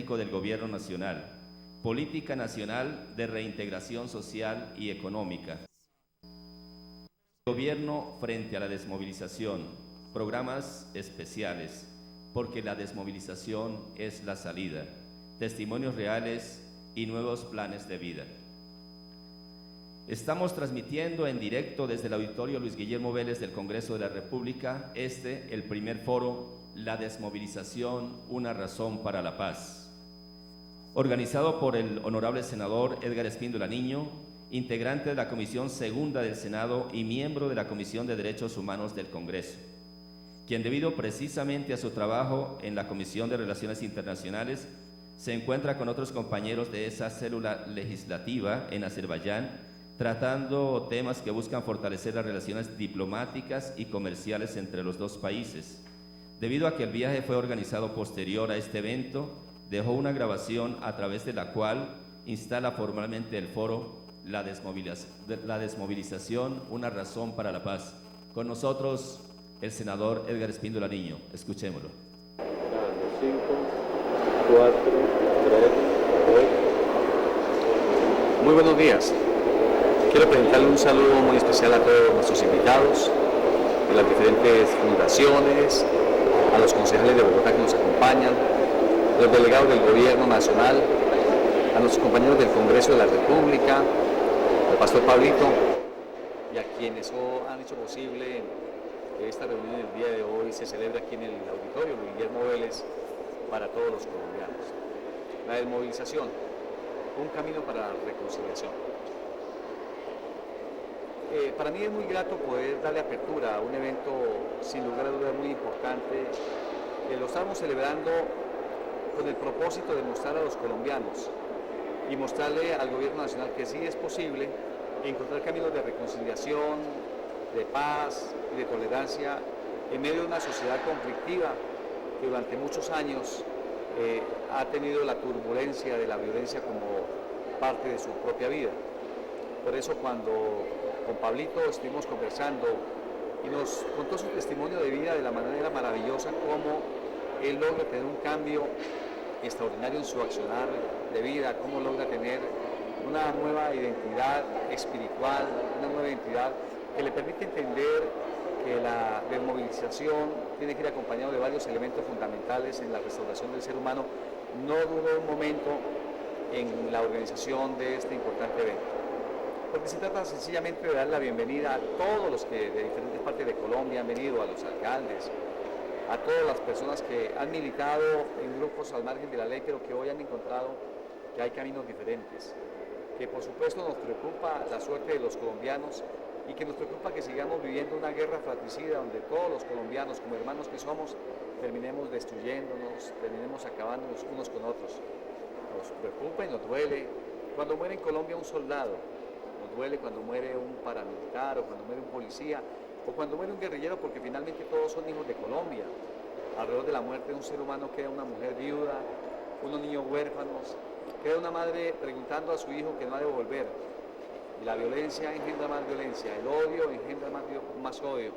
del Gobierno Nacional, Política Nacional de Reintegración Social y Económica, Gobierno frente a la desmovilización, programas especiales, porque la desmovilización es la salida, testimonios reales y nuevos planes de vida. Estamos transmitiendo en directo desde el Auditorio Luis Guillermo Vélez del Congreso de la República, el primer foro, La desmovilización, una razón para la paz, organizado por el honorable senador Edgar Espíndola Niño, integrante de la Comisión Segunda del Senado y miembro de la Comisión de Derechos Humanos del Congreso, quien debido precisamente a su trabajo en la Comisión de Relaciones Internacionales, se encuentra con otros compañeros de esa célula legislativa en Azerbaiyán, tratando temas que buscan fortalecer las relaciones diplomáticas y comerciales entre los dos países. Debido a que el viaje fue organizado posterior a este evento, dejó una grabación a través de la cual instala formalmente el foro La desmovilización, una razón para la paz. Con nosotros, el senador Edgar Espíndola Niño. Escuchémoslo. 5, 4, 3, 2. Muy buenos días. Quiero presentarle un saludo muy especial a todos nuestros invitados de las diferentes fundaciones, a los concejales de Bogotá que nos acompañan, a los delegados del Gobierno Nacional, a nuestros compañeros del Congreso de la República, al pastor Pablito y a quienes han hecho posible que esta reunión el día de hoy se celebre aquí en el Auditorio Luis Guillermo Vélez para todos los colombianos. La desmovilización, un camino para la reconciliación. Para mí es muy grato poder darle apertura a un evento sin lugar a dudas muy importante, que lo estamos celebrando con el propósito de mostrar a los colombianos y mostrarle al Gobierno Nacional que sí es posible encontrar caminos de reconciliación, de paz y de tolerancia en medio de una sociedad conflictiva que durante muchos años ha tenido la turbulencia de la violencia como parte de su propia vida. Por eso cuando con Pablito estuvimos conversando y nos contó su testimonio de vida de la manera maravillosa, cómo él logra tener un cambio extraordinario en su accionar de vida, cómo logra tener una nueva identidad espiritual, una nueva identidad que le permite entender que la desmovilización tiene que ir acompañado de varios elementos fundamentales en la restauración del ser humano. No dudó un momento en la organización de este importante evento, porque se trata sencillamente de dar la bienvenida a todos los que de diferentes partes de Colombia han venido, a los alcaldes, a todas las personas que han militado en grupos al margen de la ley, pero que hoy han encontrado que hay caminos diferentes, que por supuesto nos preocupa la suerte de los colombianos y que nos preocupa que sigamos viviendo una guerra fratricida donde todos los colombianos, como hermanos que somos, terminemos destruyéndonos, terminemos acabándonos unos con otros. Nos preocupa y nos duele cuando muere en Colombia un soldado, nos duele cuando muere un paramilitar o cuando muere un policía o cuando muere un guerrillero, porque finalmente todos son hijos de Colombia. Alrededor de la muerte de un ser humano queda una mujer viuda, unos niños huérfanos, queda una madre preguntando a su hijo que no ha de volver. Y la violencia engendra más violencia, el odio engendra más odio.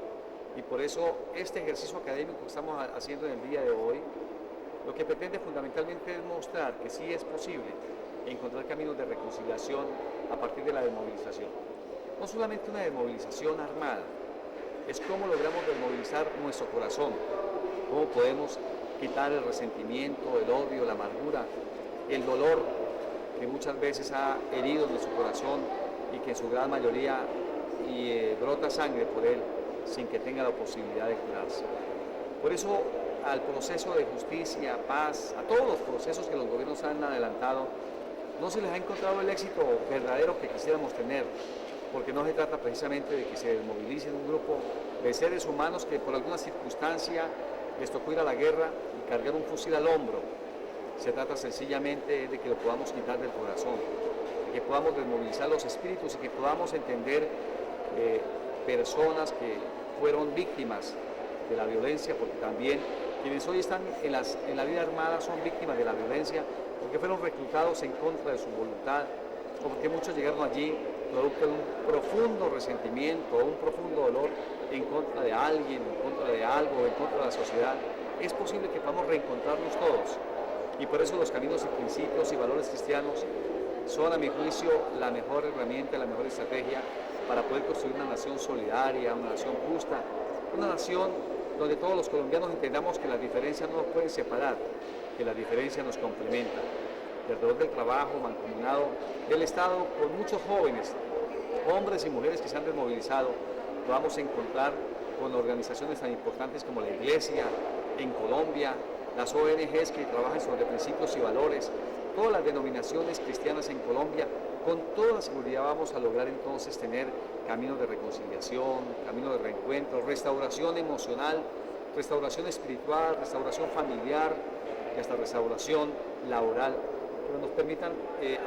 Y por eso este ejercicio académico que estamos haciendo en el día de hoy, lo que pretende fundamentalmente es mostrar que sí es posible encontrar caminos de reconciliación a partir de la desmovilización. No solamente una desmovilización armada, es cómo logramos desmovilizar nuestro corazón, cómo podemos quitar el resentimiento, el odio, la amargura, el dolor que muchas veces ha herido nuestro corazón y que en su gran mayoría brota sangre por él sin que tenga la posibilidad de curarse. Por eso al proceso de justicia, paz, a todos los procesos que los gobiernos han adelantado, no se les ha encontrado el éxito verdadero que quisiéramos tener, porque no se trata precisamente de que se desmovilice un grupo de seres humanos que por alguna circunstancia les tocó ir a la guerra y cargar un fusil al hombro. Se trata sencillamente de que lo podamos quitar del corazón, de que podamos desmovilizar los espíritus y que podamos entender personas que fueron víctimas de la violencia, porque también quienes hoy están en la vida armada son víctimas de la violencia, porque fueron reclutados en contra de su voluntad, o porque muchos llegaron allí producto de un profundo resentimiento, un profundo dolor en contra de alguien, en contra de algo, en contra de la sociedad. Es posible que podamos reencontrarnos todos Y por eso los caminos y principios y valores cristianos son, a mi juicio, la mejor herramienta, la mejor estrategia para poder construir una nación solidaria, una nación justa, una nación donde todos los colombianos entendamos que las diferencias no nos pueden separar, que las diferencias nos complementan. Alrededor del trabajo mancomunado del Estado, con muchos jóvenes, hombres y mujeres que se han desmovilizado, lo vamos a encontrar con organizaciones tan importantes como la Iglesia en Colombia, las ONGs que trabajan sobre principios y valores, todas las denominaciones cristianas en Colombia. Con toda seguridad vamos a lograr entonces tener caminos de reconciliación, caminos de reencuentro, restauración emocional, restauración espiritual, restauración familiar y hasta restauración laboral, que nos permitan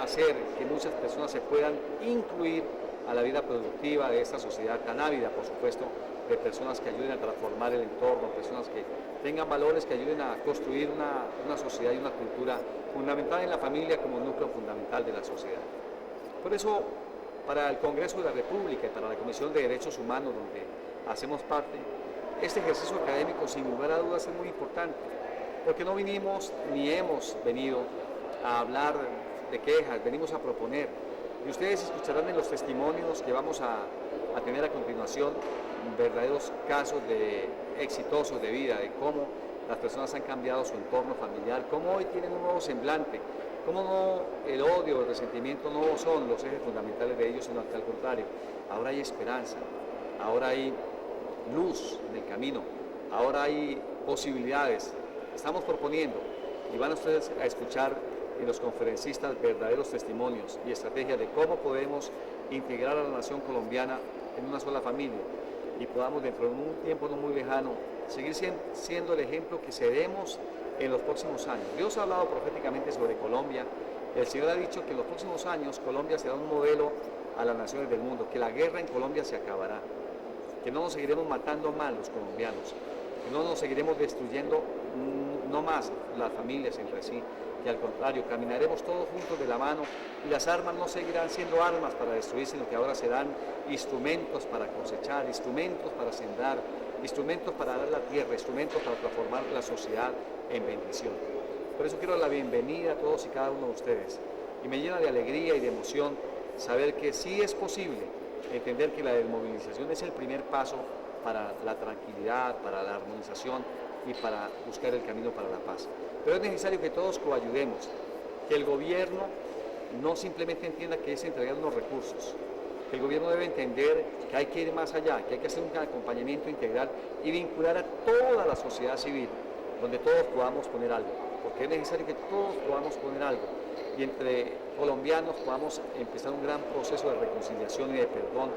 hacer que muchas personas se puedan incluir a la vida productiva de esta sociedad tan ávida, por supuesto, de personas que ayuden a transformar el entorno, personas que tengan valores que ayuden a construir una sociedad y una cultura fundamental en la familia como núcleo fundamental de la sociedad. Por eso, para el Congreso de la República y para la Comisión de Derechos Humanos, donde hacemos parte, este ejercicio académico, sin lugar a dudas, es muy importante, porque no vinimos ni hemos venido a hablar de quejas, venimos a proponer. Y ustedes escucharán en los testimonios que vamos a tener a continuación verdaderos casos exitosos de vida, de cómo las personas han cambiado su entorno familiar, cómo hoy tienen un nuevo semblante, cómo no el odio, el resentimiento no son los ejes fundamentales de ellos, sino que al contrario, ahora hay esperanza, ahora hay luz en el camino, ahora hay posibilidades. Estamos proponiendo y van ustedes a escuchar en los conferencistas verdaderos testimonios y estrategias de cómo podemos integrar a la nación colombiana en una sola familia y podamos dentro de un tiempo no muy lejano seguir siendo el ejemplo que seremos en los próximos años. Dios ha hablado proféticamente sobre Colombia. El Señor ha dicho que en los próximos años Colombia será un modelo a las naciones del mundo, que la guerra en Colombia se acabará, que no nos seguiremos matando más los colombianos, que no nos seguiremos destruyendo no más las familias entre sí, que al contrario, caminaremos todos juntos de la mano y las armas no seguirán siendo armas para destruir, sino que ahora serán instrumentos para cosechar, instrumentos para sembrar, instrumentos para dar la tierra, instrumentos para transformar la sociedad en bendición. Por eso quiero dar la bienvenida a todos y cada uno de ustedes. Y me llena de alegría y de emoción saber que sí es posible entender que la desmovilización es el primer paso para la tranquilidad, para la armonización y para buscar el camino para la paz. Pero es necesario que todos coayudemos, que el gobierno no simplemente entienda que es entregar unos recursos, que el gobierno debe entender que hay que ir más allá, que hay que hacer un acompañamiento integral y vincular a toda la sociedad civil, donde todos podamos poner algo, porque es necesario que todos podamos poner algo y entre colombianos podamos empezar un gran proceso de reconciliación y de perdón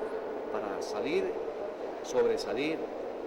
para salir, sobresalir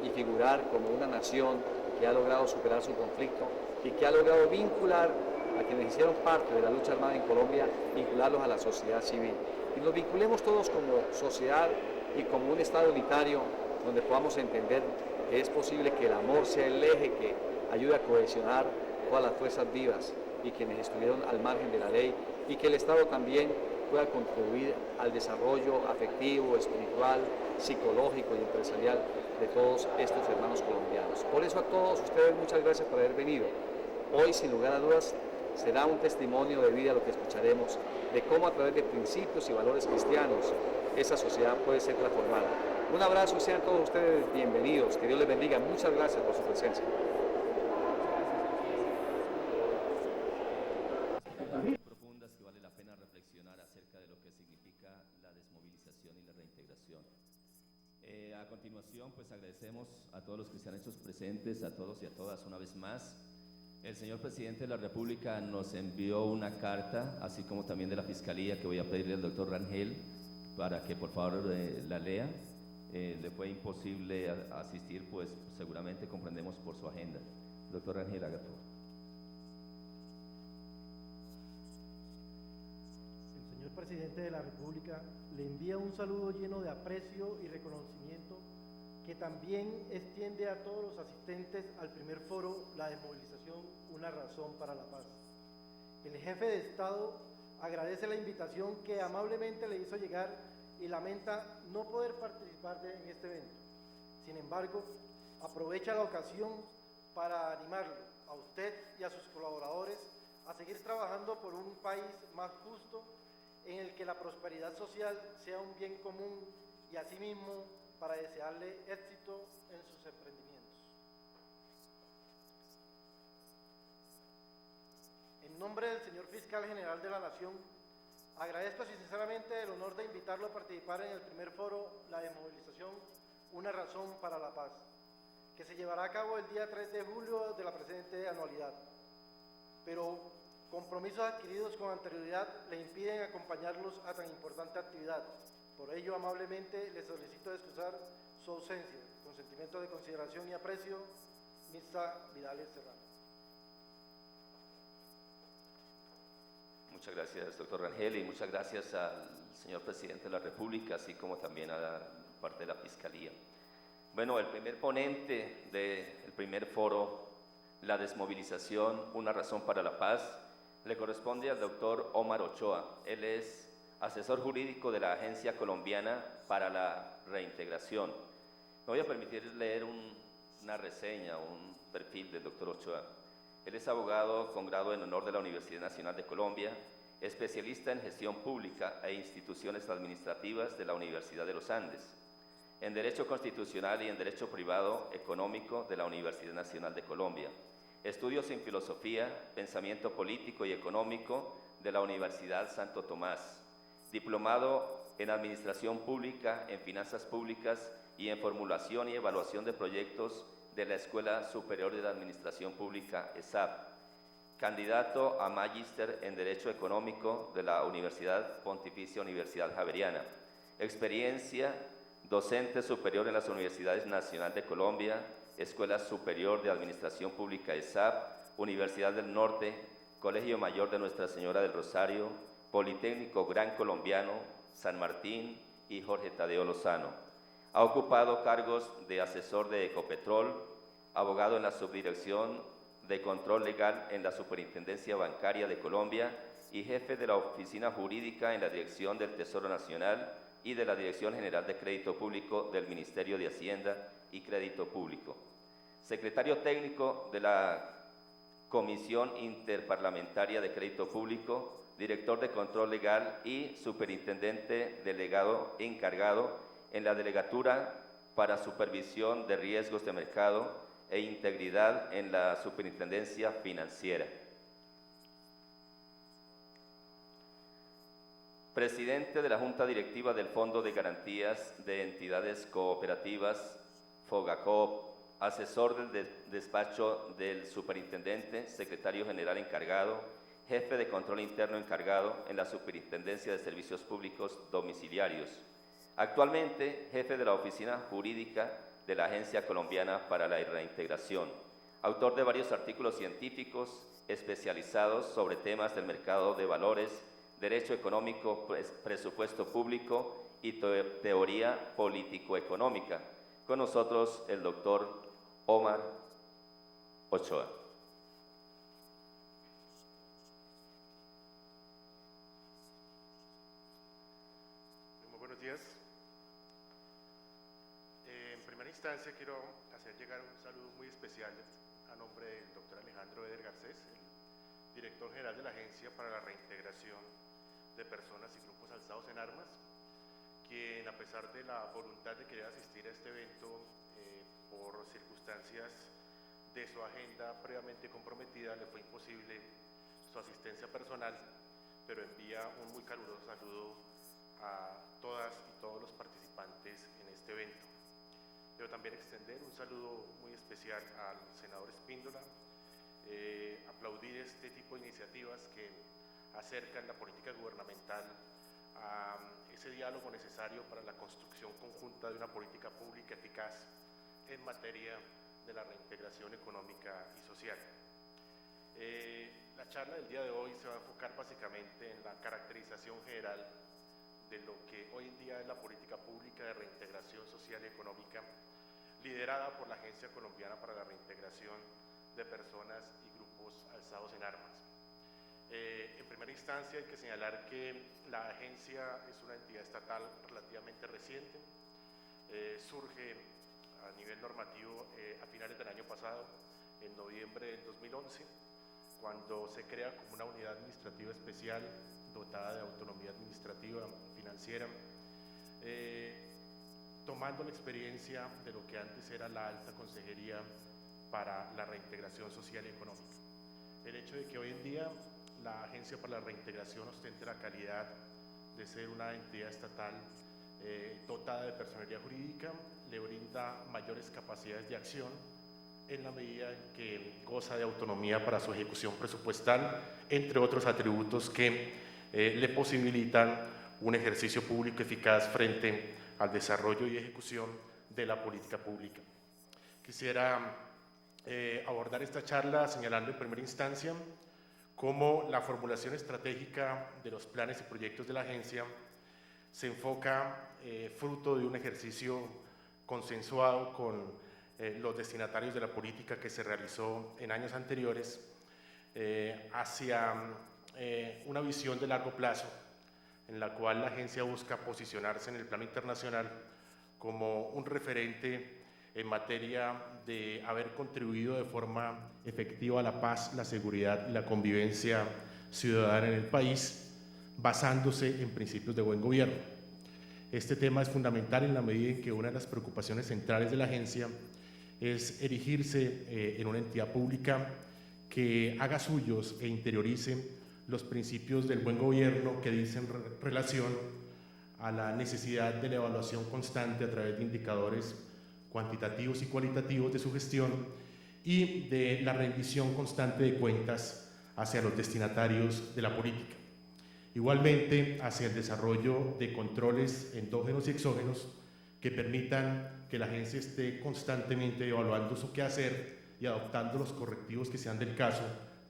y figurar como una nación que ha logrado superar su conflicto y que ha logrado vincular a quienes hicieron parte de la lucha armada en Colombia, vincularlos a la sociedad civil. Y nos vinculemos todos como sociedad y como un Estado unitario donde podamos entender que es posible que el amor sea el eje que ayude a cohesionar todas las fuerzas vivas y quienes estuvieron al margen de la ley y que el Estado también pueda contribuir al desarrollo afectivo, espiritual, psicológico y empresarial de todos estos hermanos colombianos. Por eso a todos ustedes muchas gracias por haber venido. Hoy, sin lugar a dudas, será un testimonio de vida lo que escucharemos de cómo a través de principios y valores cristianos esa sociedad puede ser transformada. Un abrazo y sean todos ustedes bienvenidos. Que Dios les bendiga. Muchas gracias por su presencia. Profundas que vale la pena reflexionar acerca de lo que significa la desmovilización y la reintegración. A continuación, pues agradecemos a todos los cristianos presentes, a todos y a todas una vez más. El señor presidente de la República nos envió una carta, así como también de la Fiscalía, que voy a pedirle al doctor Rangel para que por favor la lea. Le fue imposible asistir, pues seguramente comprendemos por su agenda. Doctor Rangel, haga favor. El señor presidente de la República le envía un saludo lleno de aprecio y reconocimiento que también extiende a todos los asistentes al primer foro La Desmovilización, una razón para la paz. El jefe de Estado agradece la invitación que amablemente le hizo llegar y lamenta no poder participar en este evento. Sin embargo, aprovecha la ocasión para animarlo a usted y a sus colaboradores a seguir trabajando por un país más justo en el que la prosperidad social sea un bien común y asimismo para desearle éxito en sus emprendimientos. En nombre del señor Fiscal General de la Nación, agradezco sinceramente el honor de invitarlo a participar en el primer foro La Desmovilización, una razón para la paz, que se llevará a cabo el día 3 de julio de la presente anualidad. Pero compromisos adquiridos con anterioridad le impiden acompañarlos a tan importante actividad. Por ello, amablemente, le solicito excusar su ausencia. Con sentimiento de consideración y aprecio, Mirza Vidales Serrano. Muchas gracias, doctor Rangel, y muchas gracias al señor Presidente de la República, así como también a la parte de la Fiscalía. Bueno, el primer ponente del primer foro, La Desmovilización, una razón para la paz, le corresponde al doctor Omar Ochoa. Él es asesor jurídico de la Agencia Colombiana para la Reintegración. Me voy a permitir leer una reseña, un perfil del doctor Ochoa. Él es abogado con grado en honor de la Universidad Nacional de Colombia, especialista en gestión pública e instituciones administrativas de la Universidad de los Andes, en Derecho Constitucional y en Derecho Privado Económico de la Universidad Nacional de Colombia, estudios en Filosofía, Pensamiento Político y Económico de la Universidad Santo Tomás, diplomado en Administración Pública, en Finanzas Públicas y en Formulación y Evaluación de Proyectos de la Escuela Superior de la Administración Pública, ESAP, candidato a Magíster en Derecho Económico de la Universidad Pontificia Universidad Javeriana, experiencia docente superior en las Universidades Nacional de Colombia, Escuela Superior de Administración Pública ESAP, Universidad del Norte, Colegio Mayor de Nuestra Señora del Rosario, Politécnico Gran Colombiano, San Martín y Jorge Tadeo Lozano. Ha ocupado cargos de asesor de Ecopetrol, abogado en la Subdirección de Control Legal en la Superintendencia Bancaria de Colombia y jefe de la Oficina Jurídica en la Dirección del Tesoro Nacional y de la Dirección General de Crédito Público del Ministerio de Hacienda y Crédito Público. Secretario técnico de la Comisión Interparlamentaria de Crédito Público, director de Control Legal y superintendente delegado encargado en la Delegatura para Supervisión de Riesgos de Mercado e Integridad en la Superintendencia Financiera. Presidente de la Junta Directiva del Fondo de Garantías de Entidades Cooperativas, FOGACOOP, asesor del despacho del superintendente, secretario general encargado, jefe de control interno encargado en la Superintendencia de Servicios Públicos Domiciliarios. Actualmente, jefe de la Oficina Jurídica de la Agencia Colombiana para la Reintegración. Autor de varios artículos científicos especializados sobre temas del mercado de valores, derecho económico, presupuesto público y teoría político-económica. Con nosotros el doctor Omar Ochoa. Muy buenos días. En primera instancia quiero hacer llegar un saludo muy especial a nombre del doctor Alejandro Eder Garcés, el director general de la Agencia para la Reintegración de Personas y Grupos Alzados en Armas, quien, a pesar de la voluntad de querer asistir a este evento por circunstancias de su agenda previamente comprometida, le fue imposible su asistencia personal, pero envía un muy caluroso saludo a todas y todos los participantes en este evento. Quiero también extender un saludo muy especial al senador Espíndola, aplaudir este tipo de iniciativas que acercan la política gubernamental a ese diálogo necesario para la construcción conjunta de una política pública eficaz en materia de la reintegración económica y social. La charla del día de hoy se va a enfocar básicamente en la caracterización general de lo que hoy en día es la política pública de reintegración social y económica, liderada por la Agencia Colombiana para la Reintegración de Personas y Grupos Alzados en Armas. En primera instancia hay que señalar que la agencia es una entidad estatal relativamente reciente, surge a nivel normativo a finales del año pasado, en noviembre del 2011, cuando se crea como una unidad administrativa especial dotada de autonomía administrativa, financiera, tomando la experiencia de lo que antes era la Alta Consejería para la Reintegración Social y Económica. El hecho de que hoy en día la Agencia para la Reintegración ostente la calidad de ser una entidad estatal dotada de personería jurídica le brinda mayores capacidades de acción en la medida en que goza de autonomía para su ejecución presupuestal, entre otros atributos que le posibilitan un ejercicio público eficaz frente al desarrollo y ejecución de la política pública. Quisiera abordar esta charla señalando en primera instancia cómo la formulación estratégica de los planes y proyectos de la agencia se enfoca fruto de un ejercicio consensuado con los destinatarios de la política que se realizó en años anteriores hacia una visión de largo plazo en la cual la agencia busca posicionarse en el plano internacional como un referente en materia de haber contribuido de forma efectiva a la paz, la seguridad y la convivencia ciudadana en el país, basándose en principios de buen gobierno. Este tema es fundamental en la medida en que una de las preocupaciones centrales de la agencia es erigirse en una entidad pública que haga suyos e interiorice los principios del buen gobierno que dicen relación a la necesidad de la evaluación constante a través de indicadores cuantitativos y cualitativos de su gestión y de la rendición constante de cuentas hacia los destinatarios de la política. Igualmente, hacia el desarrollo de controles endógenos y exógenos que permitan que la agencia esté constantemente evaluando su quehacer y adoptando los correctivos que sean del caso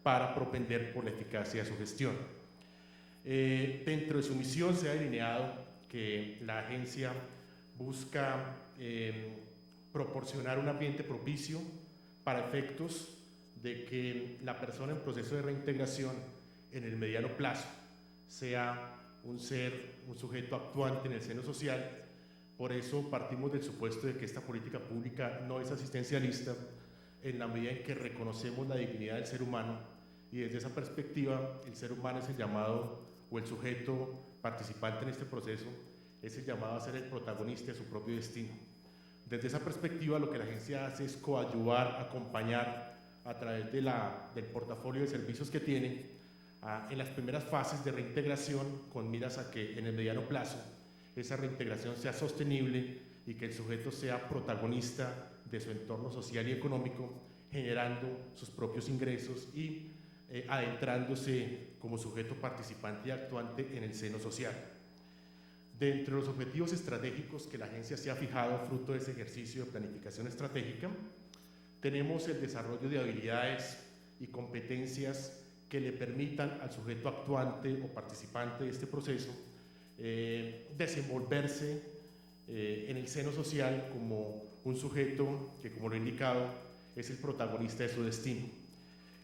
para propender por la eficacia de su gestión. Dentro de su misión se ha delineado que la agencia busca proporcionar un ambiente propicio para efectos de que la persona en proceso de reintegración en el mediano plazo sea un sujeto actuante en el seno social. Por eso partimos del supuesto de que esta política pública no es asistencialista en la medida en que reconocemos la dignidad del ser humano y desde esa perspectiva el ser humano es el llamado o el sujeto participante en este proceso es el llamado a ser el protagonista de su propio destino. Desde esa perspectiva lo que la agencia hace es coadyuvar, acompañar a través del portafolio de servicios que tiene en las primeras fases de reintegración con miras a que en el mediano plazo esa reintegración sea sostenible y que el sujeto sea protagonista de su entorno social y económico, generando sus propios ingresos y adentrándose como sujeto participante y actuante en el seno social. Dentro de los objetivos estratégicos que la agencia se ha fijado fruto de ese ejercicio de planificación estratégica, tenemos el desarrollo de habilidades y competencias que le permitan al sujeto actuante o participante de este proceso desenvolverse en el seno social como un sujeto que, como lo he indicado, es el protagonista de su destino.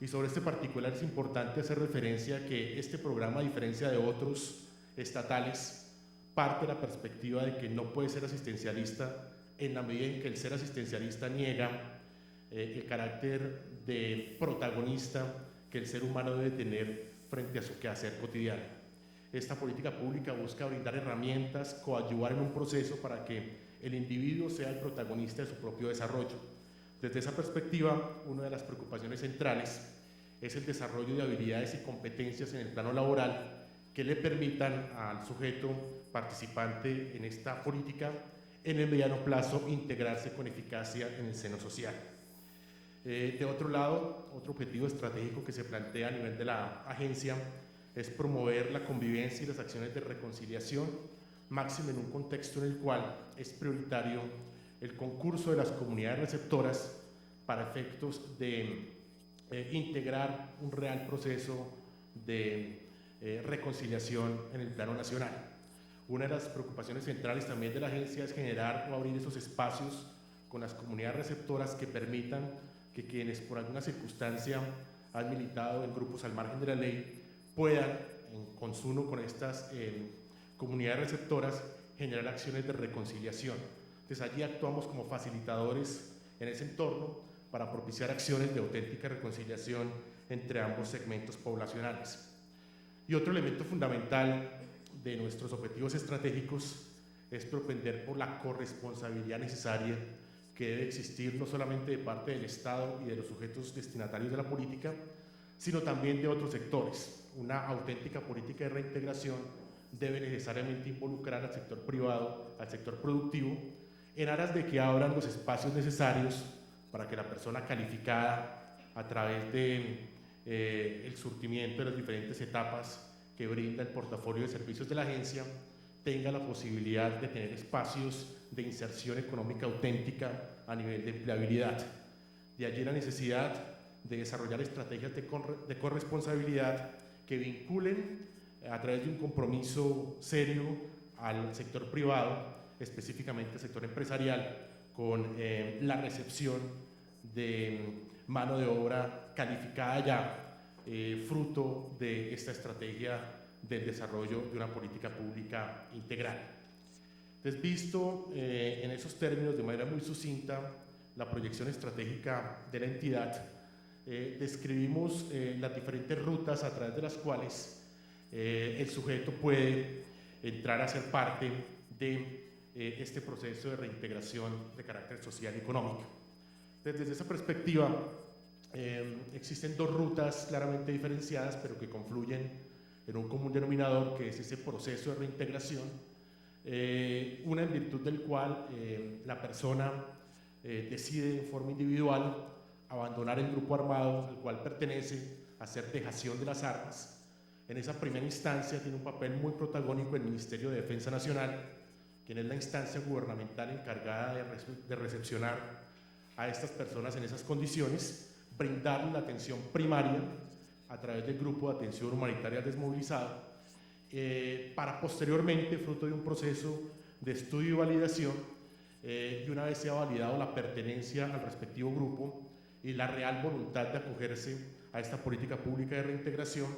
Y sobre este particular es importante hacer referencia a que este programa, a diferencia de otros estatales, parte de la perspectiva de que no puede ser asistencialista en la medida en que el ser asistencialista niega el carácter de protagonista que el ser humano debe tener frente a su quehacer cotidiano. Esta política pública busca brindar herramientas, coadyuvar en un proceso para que el individuo sea el protagonista de su propio desarrollo. Desde esa perspectiva, una de las preocupaciones centrales es el desarrollo de habilidades y competencias en el plano laboral que le permitan al sujeto participante en esta política en el mediano plazo integrarse con eficacia en el seno social. De otro lado, otro objetivo estratégico que se plantea a nivel de la agencia es promover la convivencia y las acciones de reconciliación, máximo en un contexto en el cual es prioritario el concurso de las comunidades receptoras para efectos de integrar un real proceso de reconciliación en el plano nacional. Una de las preocupaciones centrales también de la agencia es generar o abrir esos espacios con las comunidades receptoras que permitan que quienes por alguna circunstancia han militado en grupos al margen de la ley puedan, en consumo con estas comunidades receptoras, generar acciones de reconciliación. Entonces allí actuamos como facilitadores en ese entorno para propiciar acciones de auténtica reconciliación entre ambos segmentos poblacionales. Y otro elemento fundamental de nuestros objetivos estratégicos es propender por la corresponsabilidad necesaria que debe existir no solamente de parte del Estado y de los sujetos destinatarios de la política, sino también de otros sectores. Una auténtica política de reintegración debe necesariamente involucrar al sector privado, al sector productivo, en aras de que abran los espacios necesarios para que la persona calificada, a través de el surtimiento de las diferentes etapas que brinda el portafolio de servicios de la agencia, tenga la posibilidad de tener espacios de inserción económica auténtica a nivel de empleabilidad. De allí la necesidad de desarrollar estrategias de corresponsabilidad que vinculen a través de un compromiso serio al sector privado, específicamente al sector empresarial, con la recepción de mano de obra calificada ya, fruto de esta estrategia del desarrollo de una política pública integral. Entonces, visto en esos términos de manera muy sucinta la proyección estratégica de la entidad, describimos las diferentes rutas a través de las cuales el sujeto puede entrar a ser parte de este proceso de reintegración de carácter social y económico. Desde esa perspectiva, existen dos rutas claramente diferenciadas, pero que confluyen en un común denominador, que es ese proceso de reintegración, una en virtud del cual la persona decide en forma individual abandonar el grupo armado al cual pertenece, hacer dejación de las armas. En esa primera instancia tiene un papel muy protagónico el Ministerio de Defensa Nacional, quien es la instancia gubernamental encargada de recepcionar a estas personas en esas condiciones, brindarles la atención primaria a través del Grupo de Atención Humanitaria Desmovilizado, para posteriormente, fruto de un proceso de estudio y validación, y una vez sea validado la pertenencia al respectivo grupo y la real voluntad de acogerse a esta política pública de reintegración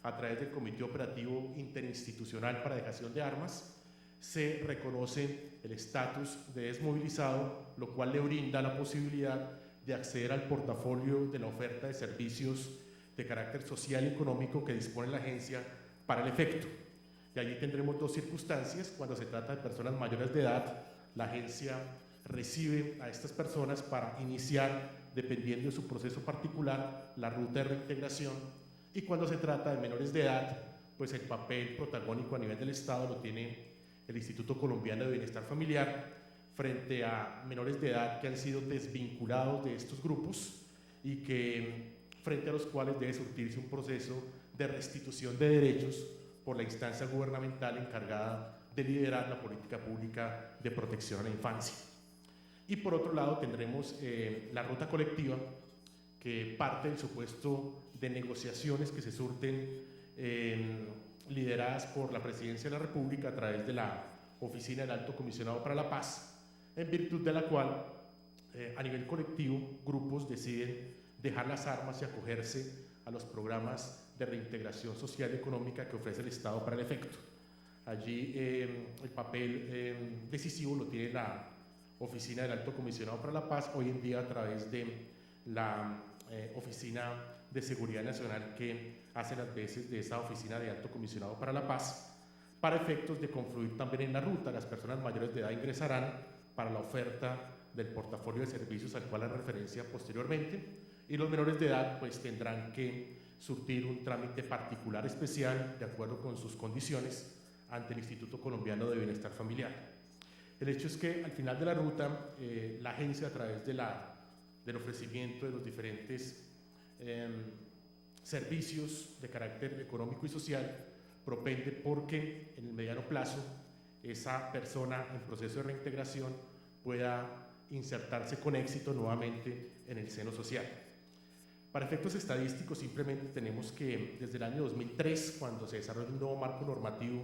a través del Comité Operativo Interinstitucional para Dejación de Armas, se reconoce el estatus de desmovilizado, lo cual le brinda la posibilidad de acceder al portafolio de la oferta de servicios de carácter social y económico que dispone la agencia para el efecto. Y allí tendremos dos circunstancias. Cuando se trata de personas mayores de edad, la agencia recibe a estas personas para iniciar, dependiendo de su proceso particular, la ruta de reintegración, y cuando se trata de menores de edad, pues el papel protagónico a nivel del Estado lo tiene el Instituto Colombiano de Bienestar Familiar frente a menores de edad que han sido desvinculados de estos grupos y que frente a los cuales debe surtirse un proceso de restitución de derechos por la instancia gubernamental encargada de liderar la política pública de protección a la infancia. Y por otro lado tendremos la ruta colectiva, que parte del supuesto de negociaciones que se surten lideradas por la Presidencia de la República a través de la Oficina del Alto Comisionado para la Paz, en virtud de la cual a nivel colectivo grupos deciden dejar las armas y acogerse a los programas de reintegración social y económica que ofrece el Estado para el efecto. Allí el papel decisivo lo tiene la Oficina del Alto Comisionado para la Paz, hoy en día a través de la Oficina de Seguridad Nacional, que hace las veces de esa Oficina de Alto Comisionado para la Paz, para efectos de confluir también en la ruta. Las personas mayores de edad ingresarán para la oferta del portafolio de servicios al cual haré referencia posteriormente, y los menores de edad pues tendrán que surtir un trámite particular especial de acuerdo con sus condiciones ante el Instituto Colombiano de Bienestar Familiar. El hecho es que al final de la ruta la agencia, a través del ofrecimiento de los diferentes servicios de carácter económico y social, propende porque en el mediano plazo esa persona en proceso de reintegración pueda insertarse con éxito nuevamente en el seno social. Para efectos estadísticos, simplemente tenemos que desde el año 2003, cuando se desarrolla un nuevo marco normativo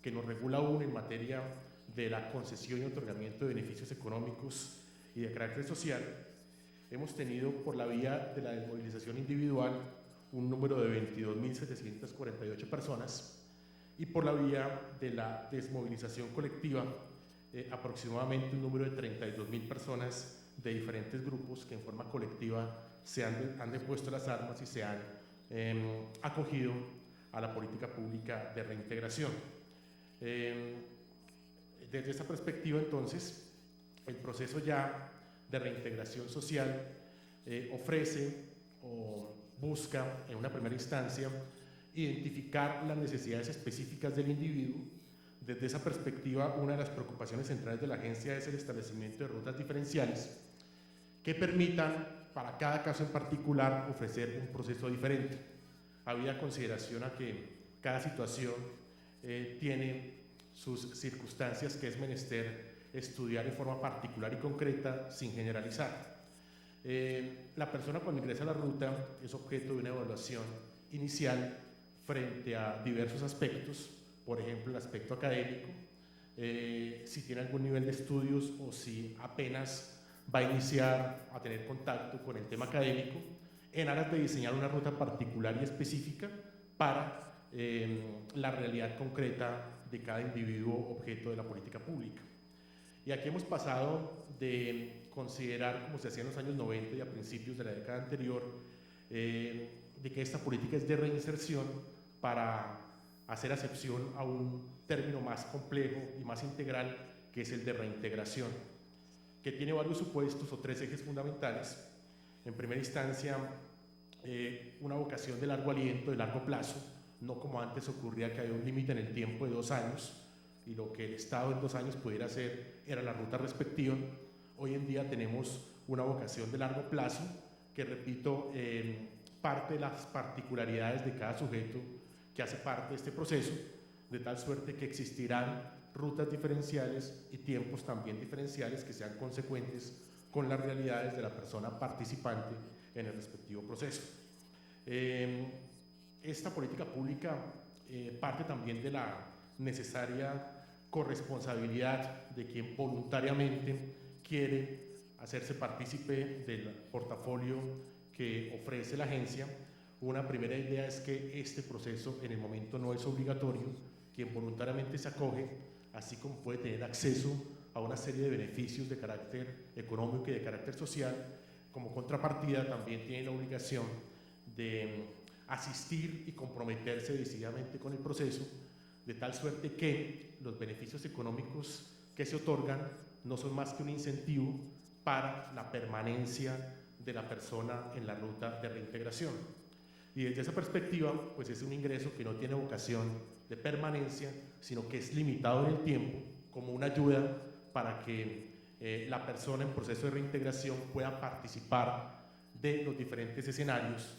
que nos regula aún en materia de la concesión y otorgamiento de beneficios económicos y de carácter social, hemos tenido por la vía de la desmovilización individual un número de 22.748 personas y por la vía de la desmovilización colectiva aproximadamente un número de 32.000 personas de diferentes grupos que en forma colectiva han depuesto las armas y se han acogido a la política pública de reintegración. Desde esa perspectiva, entonces, el proceso ya de reintegración social ofrece o busca, en una primera instancia, identificar las necesidades específicas del individuo. Desde esa perspectiva, una de las preocupaciones centrales de la agencia es el establecimiento de rutas diferenciales que permitan, para cada caso en particular, ofrecer un proceso diferente, habida consideración a que cada situación tiene sus circunstancias que es menester estudiar de forma particular y concreta sin generalizar. La persona cuando ingresa a la ruta es objeto de una evaluación inicial frente a diversos aspectos, por ejemplo el aspecto académico, si tiene algún nivel de estudios o si apenas va a iniciar a tener contacto con el tema académico, en aras de diseñar una ruta particular y específica para la realidad concreta de cada individuo objeto de la política pública. Y aquí hemos pasado de considerar, como se hacía en los años 90 y a principios de la década anterior, de que esta política es de reinserción, para hacer acepción a un término más complejo y más integral, que es el de reintegración, que tiene varios supuestos o tres ejes fundamentales. En primera instancia, una vocación de largo aliento, de largo plazo, no como antes ocurría, que había un límite en el tiempo de 2 años y lo que el Estado en 2 años pudiera hacer era la ruta respectiva. Hoy en día tenemos una vocación de largo plazo que, repito, parte de las particularidades de cada sujeto que hace parte de este proceso, de tal suerte que existirán rutas diferenciales y tiempos también diferenciales que sean consecuentes con las realidades de la persona participante en el respectivo proceso. Esta política pública parte también de la necesaria corresponsabilidad de quien voluntariamente quiere hacerse partícipe del portafolio que ofrece la agencia. Una primera idea es que este proceso en el momento no es obligatorio. Quien voluntariamente se acoge, así como puede tener acceso a una serie de beneficios de carácter económico y de carácter social, como contrapartida también tiene la obligación de asistir y comprometerse decididamente con el proceso, de tal suerte que los beneficios económicos que se otorgan no son más que un incentivo para la permanencia de la persona en la ruta de reintegración. Y desde esa perspectiva, pues es un ingreso que no tiene vocación de permanencia, sino que es limitado en el tiempo, como una ayuda para que la persona en proceso de reintegración pueda participar de los diferentes escenarios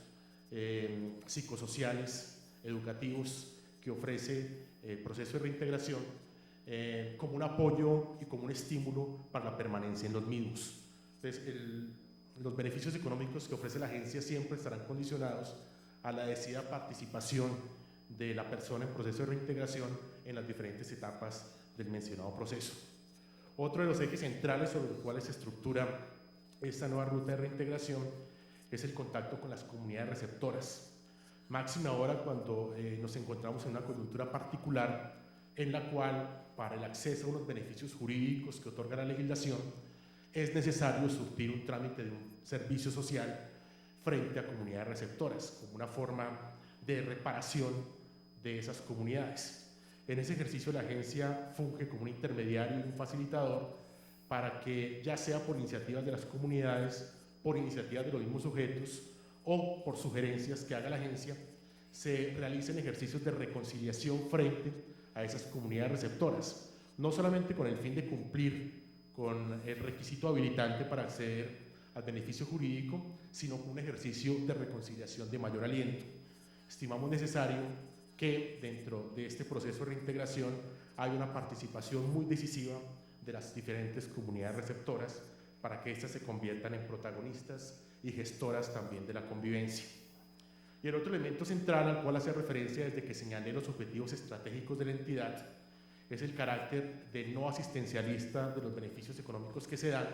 psicosociales, educativos que ofrece el proceso de reintegración, como un apoyo y como un estímulo para la permanencia en los mismos. Entonces, los beneficios económicos que ofrece la agencia siempre estarán condicionados a la decidida participación de la persona en proceso de reintegración en las diferentes etapas del mencionado proceso. Otro de los ejes centrales sobre los cuales se estructura esta nueva ruta de reintegración es el contacto con las comunidades receptoras. Máxime ahora cuando nos encontramos en una coyuntura particular en la cual, para el acceso a unos beneficios jurídicos que otorga la legislación, es necesario surtir un trámite de un servicio social frente a comunidades receptoras, como una forma de reparación de esas comunidades. En ese ejercicio la agencia funge como un intermediario y un facilitador para que, ya sea por iniciativas de las comunidades, por iniciativas de los mismos sujetos o por sugerencias que haga la agencia, se realicen ejercicios de reconciliación frente a esas comunidades receptoras, no solamente con el fin de cumplir con el requisito habilitante para acceder al beneficio jurídico, sino con un ejercicio de reconciliación de mayor aliento. Estimamos necesario que dentro de este proceso de reintegración haya una participación muy decisiva de las diferentes comunidades receptoras para que éstas se conviertan en protagonistas y gestoras también de la convivencia. Y el otro elemento central al cual hace referencia desde que señalé los objetivos estratégicos de la entidad es el carácter de no asistencialista de los beneficios económicos que se dan,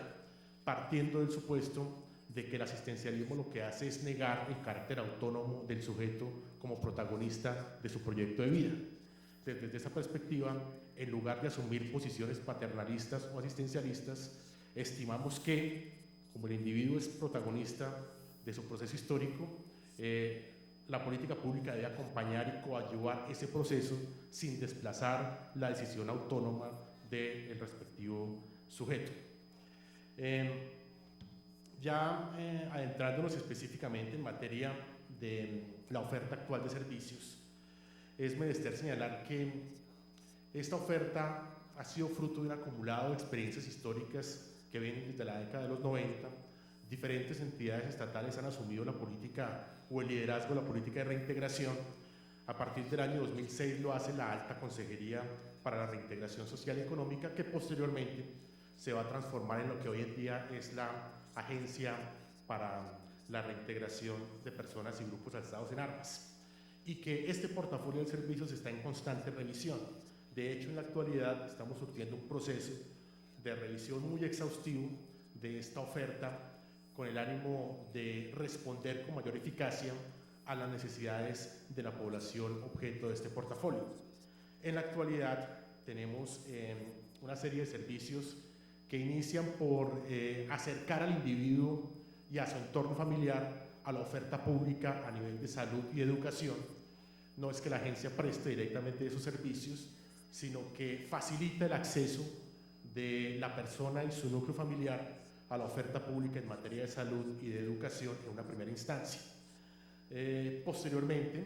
partiendo del supuesto de que el asistencialismo lo que hace es negar el carácter autónomo del sujeto como protagonista de su proyecto de vida. Desde esa perspectiva, en lugar de asumir posiciones paternalistas o asistencialistas, estimamos que, como el individuo es protagonista de su proceso histórico, la política pública debe acompañar y coadyuvar ese proceso sin desplazar la decisión autónoma del respectivo sujeto. Adentrándonos específicamente en materia de la oferta actual de servicios, es menester señalar que esta oferta ha sido fruto de un acumulado de experiencias históricas que vienen desde la década de los 90. Diferentes entidades estatales han asumido la política o el liderazgo de la política de reintegración. A partir del año 2006 lo hace la Alta Consejería para la Reintegración Social y Económica, que posteriormente se va a transformar en lo que hoy en día es la Agencia para la Reintegración de Personas y Grupos Alzados en Armas, y que este portafolio de servicios está en constante revisión. De hecho, en la actualidad estamos surtiendo un proceso de revisión muy exhaustivo de esta oferta con el ánimo de responder con mayor eficacia a las necesidades de la población objeto de este portafolio. En la actualidad tenemos una serie de servicios que inician por acercar al individuo y a su entorno familiar a la oferta pública a nivel de salud y educación. No es que la agencia preste directamente esos servicios, sino que facilita el acceso de la persona y su núcleo familiar a la oferta pública en materia de salud y de educación en una primera instancia. Posteriormente,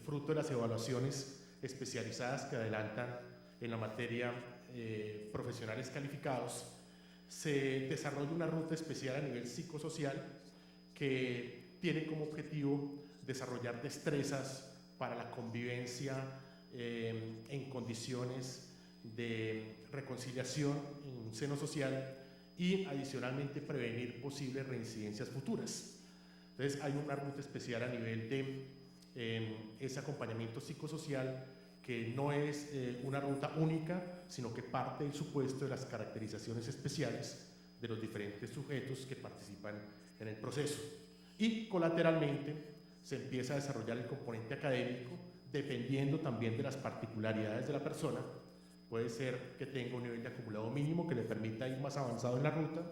fruto de las evaluaciones especializadas que adelantan en la materia profesionales calificados, se desarrolla una ruta especial a nivel psicosocial que tiene como objetivo desarrollar destrezas para la convivencia en condiciones de reconciliación en un seno social y adicionalmente prevenir posibles reincidencias futuras. Entonces hay una ruta especial a nivel de ese acompañamiento psicosocial que no es una ruta única, sino que parte del supuesto de las caracterizaciones especiales de los diferentes sujetos que participan en el proceso. Y colateralmente se empieza a desarrollar el componente académico, dependiendo también de las particularidades de la persona. Puede ser que tenga un nivel de acumulado mínimo que le permita ir más avanzado en la ruta,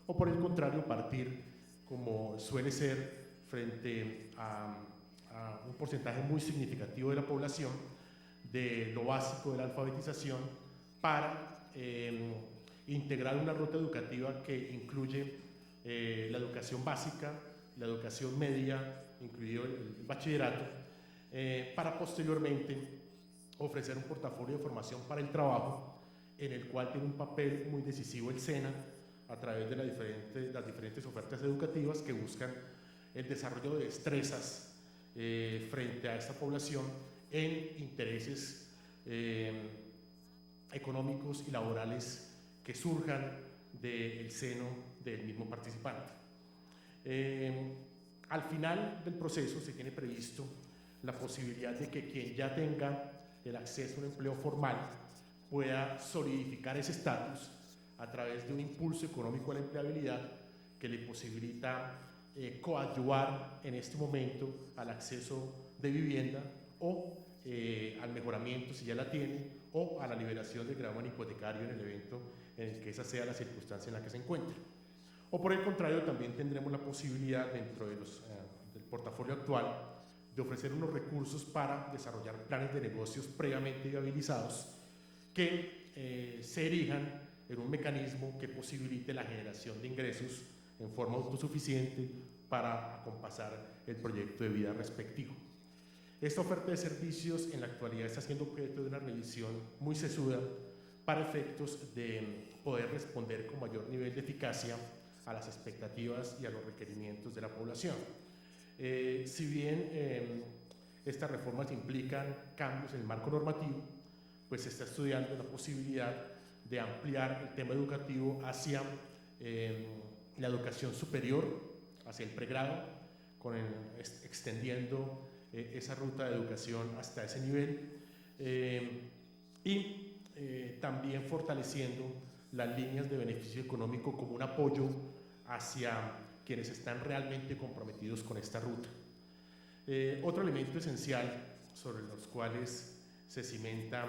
o por el contrario, partir, como suele ser frente a un porcentaje muy significativo de la población, de lo básico de la alfabetización para integrar una ruta educativa que incluye la educación básica, la educación media, incluido el bachillerato, para posteriormente ofrecer un portafolio de formación para el trabajo, en el cual tiene un papel muy decisivo el SENA a través de las diferentes ofertas educativas que buscan el desarrollo de destrezas frente a esta población en intereses económicos y laborales que surjan del seno del mismo participante. Al final del proceso se tiene previsto la posibilidad de que quien ya tenga el acceso a un empleo formal pueda solidificar ese estatus a través de un impulso económico a la empleabilidad que le posibilita coadyuvar en este momento al acceso de vivienda o al mejoramiento si ya la tiene o a la liberación del gravamen hipotecario en el evento en el que esa sea la circunstancia en la que se encuentre. O por el contrario, también tendremos la posibilidad dentro de del portafolio actual de ofrecer unos recursos para desarrollar planes de negocios previamente viabilizados que se erijan en un mecanismo que posibilite la generación de ingresos en forma autosuficiente para acompasar el proyecto de vida respectivo. Esta oferta de servicios en la actualidad está siendo objeto de una revisión muy sesuda para efectos de poder responder con mayor nivel de eficacia a las expectativas y a los requerimientos de la población. Si bien estas reformas implican cambios en el marco normativo, pues se está estudiando la posibilidad de ampliar el tema educativo hacia la educación superior, hacia el pregrado, extendiendo esa ruta de educación hasta ese nivel y también fortaleciendo las líneas de beneficio económico como un apoyo hacia quienes están realmente comprometidos con esta ruta. Otro elemento esencial sobre los cuales se cimenta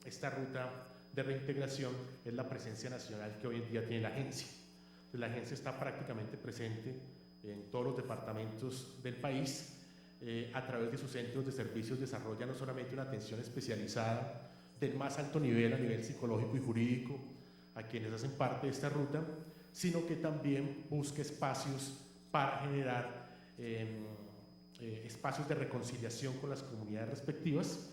esta ruta de reintegración es la presencia nacional que hoy en día tiene la agencia. La agencia está prácticamente presente en todos los departamentos del país a través de sus centros de servicios desarrolla no solamente una atención especializada del más alto nivel, a nivel psicológico y jurídico, a quienes hacen parte de esta ruta, sino que también busca espacios para generar espacios de reconciliación con las comunidades respectivas.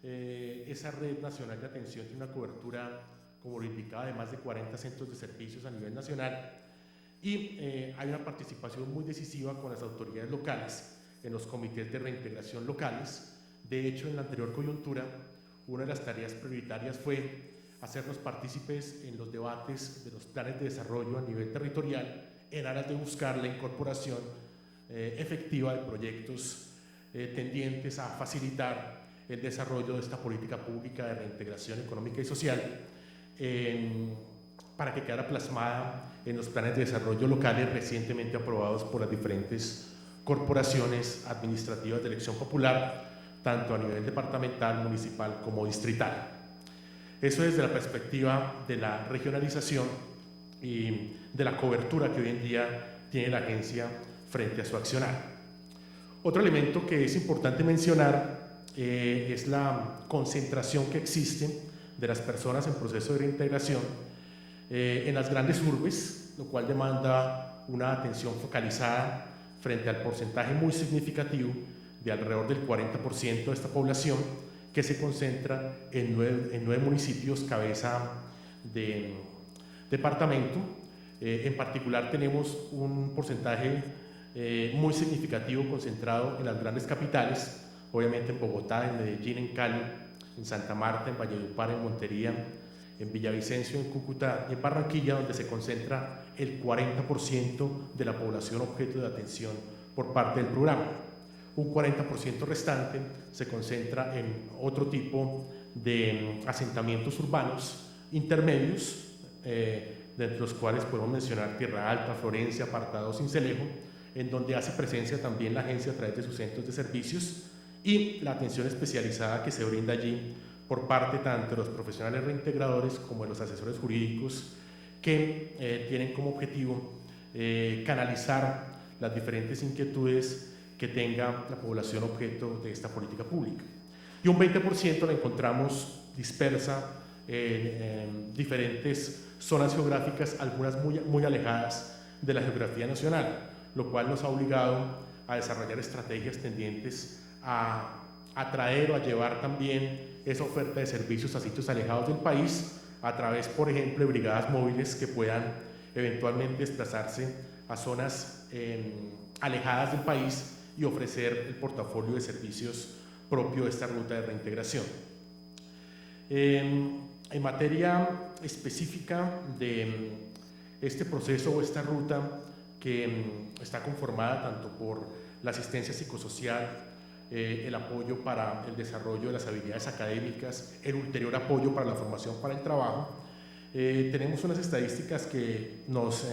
Esa red nacional de atención tiene una cobertura, como lo indicaba, de más de 40 centros de servicios a nivel nacional, y hay una participación muy decisiva con las autoridades locales en los comités de reintegración locales. De hecho, en la anterior coyuntura, una de las tareas prioritarias fue hacernos partícipes en los debates de los planes de desarrollo a nivel territorial en aras de buscar la incorporación efectiva de proyectos tendientes a facilitar el desarrollo de esta política pública de reintegración económica y social para que quedara plasmada en los planes de desarrollo locales recientemente aprobados por las diferentes corporaciones administrativas de elección popular, tanto a nivel departamental, municipal como distrital. Eso desde la perspectiva de la regionalización y de la cobertura que hoy en día tiene la agencia frente a su accionar. Otro elemento que es importante mencionar es la concentración que existe de las personas en proceso de reintegración en las grandes urbes, lo cual demanda una atención focalizada frente al porcentaje muy significativo de alrededor del 40% de esta población que se concentra en 9 municipios cabeza de departamento. En particular tenemos un porcentaje muy significativo concentrado en las grandes capitales, obviamente en Bogotá, en Medellín, en Cali, en Santa Marta, en Valledupar, en Montería, en Villavicencio, en Cúcuta y en Barranquilla, donde se concentra el 40% de la población objeto de atención por parte del programa. Un 40% restante se concentra en otro tipo de asentamientos urbanos intermedios, de entre los cuales podemos mencionar Tierra Alta, Florencia, Apartado, Sincelejo, en donde hace presencia también la agencia a través de sus centros de servicios y la atención especializada que se brinda allí por parte tanto de los profesionales reintegradores como de los asesores jurídicos que tienen como objetivo canalizar las diferentes inquietudes que tenga la población objeto de esta política pública. Y un 20% la encontramos dispersa en diferentes zonas geográficas, algunas muy alejadas de la geografía nacional, lo cual nos ha obligado a desarrollar estrategias tendientes a atraer o a llevar también esa oferta de servicios a sitios alejados del país a través, por ejemplo, de brigadas móviles que puedan eventualmente desplazarse a zonas alejadas del país y ofrecer el portafolio de servicios propio de esta ruta de reintegración. En materia específica de este proceso o esta ruta que está conformada tanto por la asistencia psicosocial, el apoyo para el desarrollo de las habilidades académicas, el ulterior apoyo para la formación para el trabajo, tenemos unas estadísticas que nos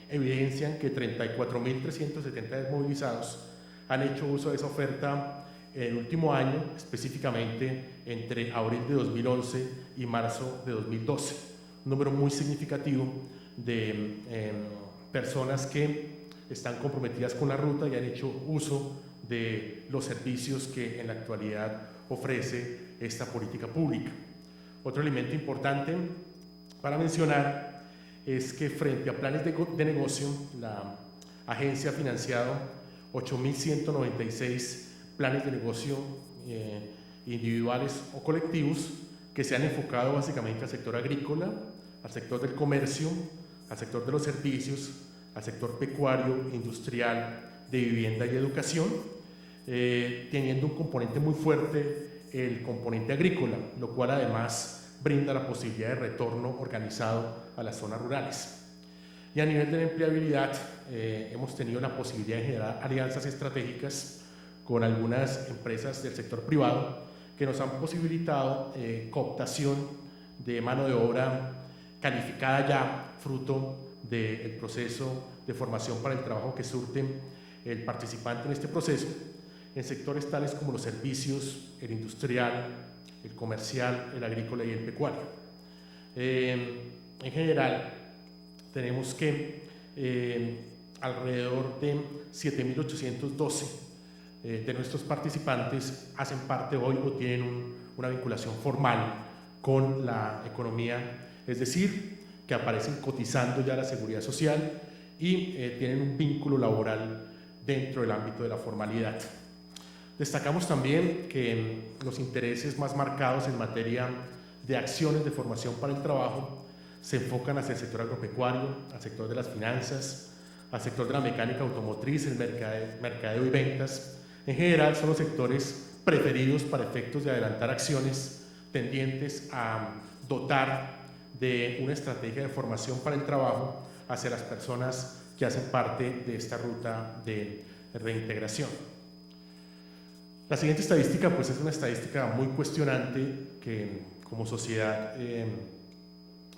evidencian que 34.370 desmovilizados han hecho uso de esa oferta en el último año, específicamente entre abril de 2011 y marzo de 2012. Un número muy significativo de personas que están comprometidas con la ruta y han hecho uso de los servicios que en la actualidad ofrece esta política pública. Otro elemento importante para mencionar es que frente a planes de negocio, la agencia ha financiado 8.196 planes de negocio individuales o colectivos que se han enfocado básicamente al sector agrícola, al sector del comercio, al sector de los servicios, al sector pecuario, industrial, de vivienda y educación, teniendo un componente muy fuerte, el componente agrícola, lo cual además brinda la posibilidad de retorno organizado a las zonas rurales. Y a nivel de la empleabilidad, hemos tenido la posibilidad de generar alianzas estratégicas con algunas empresas del sector privado que nos han posibilitado cooptación de mano de obra calificada ya, fruto del proceso de formación para el trabajo que surte el participante en este proceso, en sectores tales como los servicios, el industrial, el comercial, el agrícola y el pecuario. En general, tenemos que alrededor de 7.812 de nuestros participantes hacen parte hoy o tienen una vinculación formal con la economía, es decir, que aparecen cotizando ya la seguridad social y tienen un vínculo laboral dentro del ámbito de la formalidad. Destacamos también que los intereses más marcados en materia de acciones de formación para el trabajo se enfocan hacia el sector agropecuario, al sector de las finanzas, al sector de la mecánica automotriz, el mercadeo y ventas. En general son los sectores preferidos para efectos de adelantar acciones tendientes a dotar de una estrategia de formación para el trabajo hacia las personas que hacen parte de esta ruta de reintegración. La siguiente estadística pues es una estadística muy cuestionante que como sociedad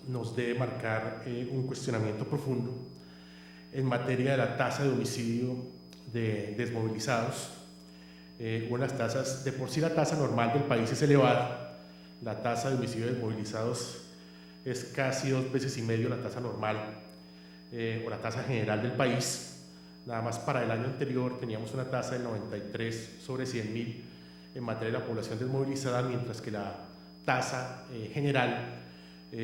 nos debe marcar un cuestionamiento profundo en materia de la tasa de homicidio de desmovilizados. Una de las tasas, de por sí la tasa normal del país es elevada, la tasa de homicidio de desmovilizados es casi 2,5 veces la tasa normal o la tasa general del país. Nada más para el año anterior teníamos una tasa del 93 sobre 100.000 en materia de la población desmovilizada, mientras que la tasa general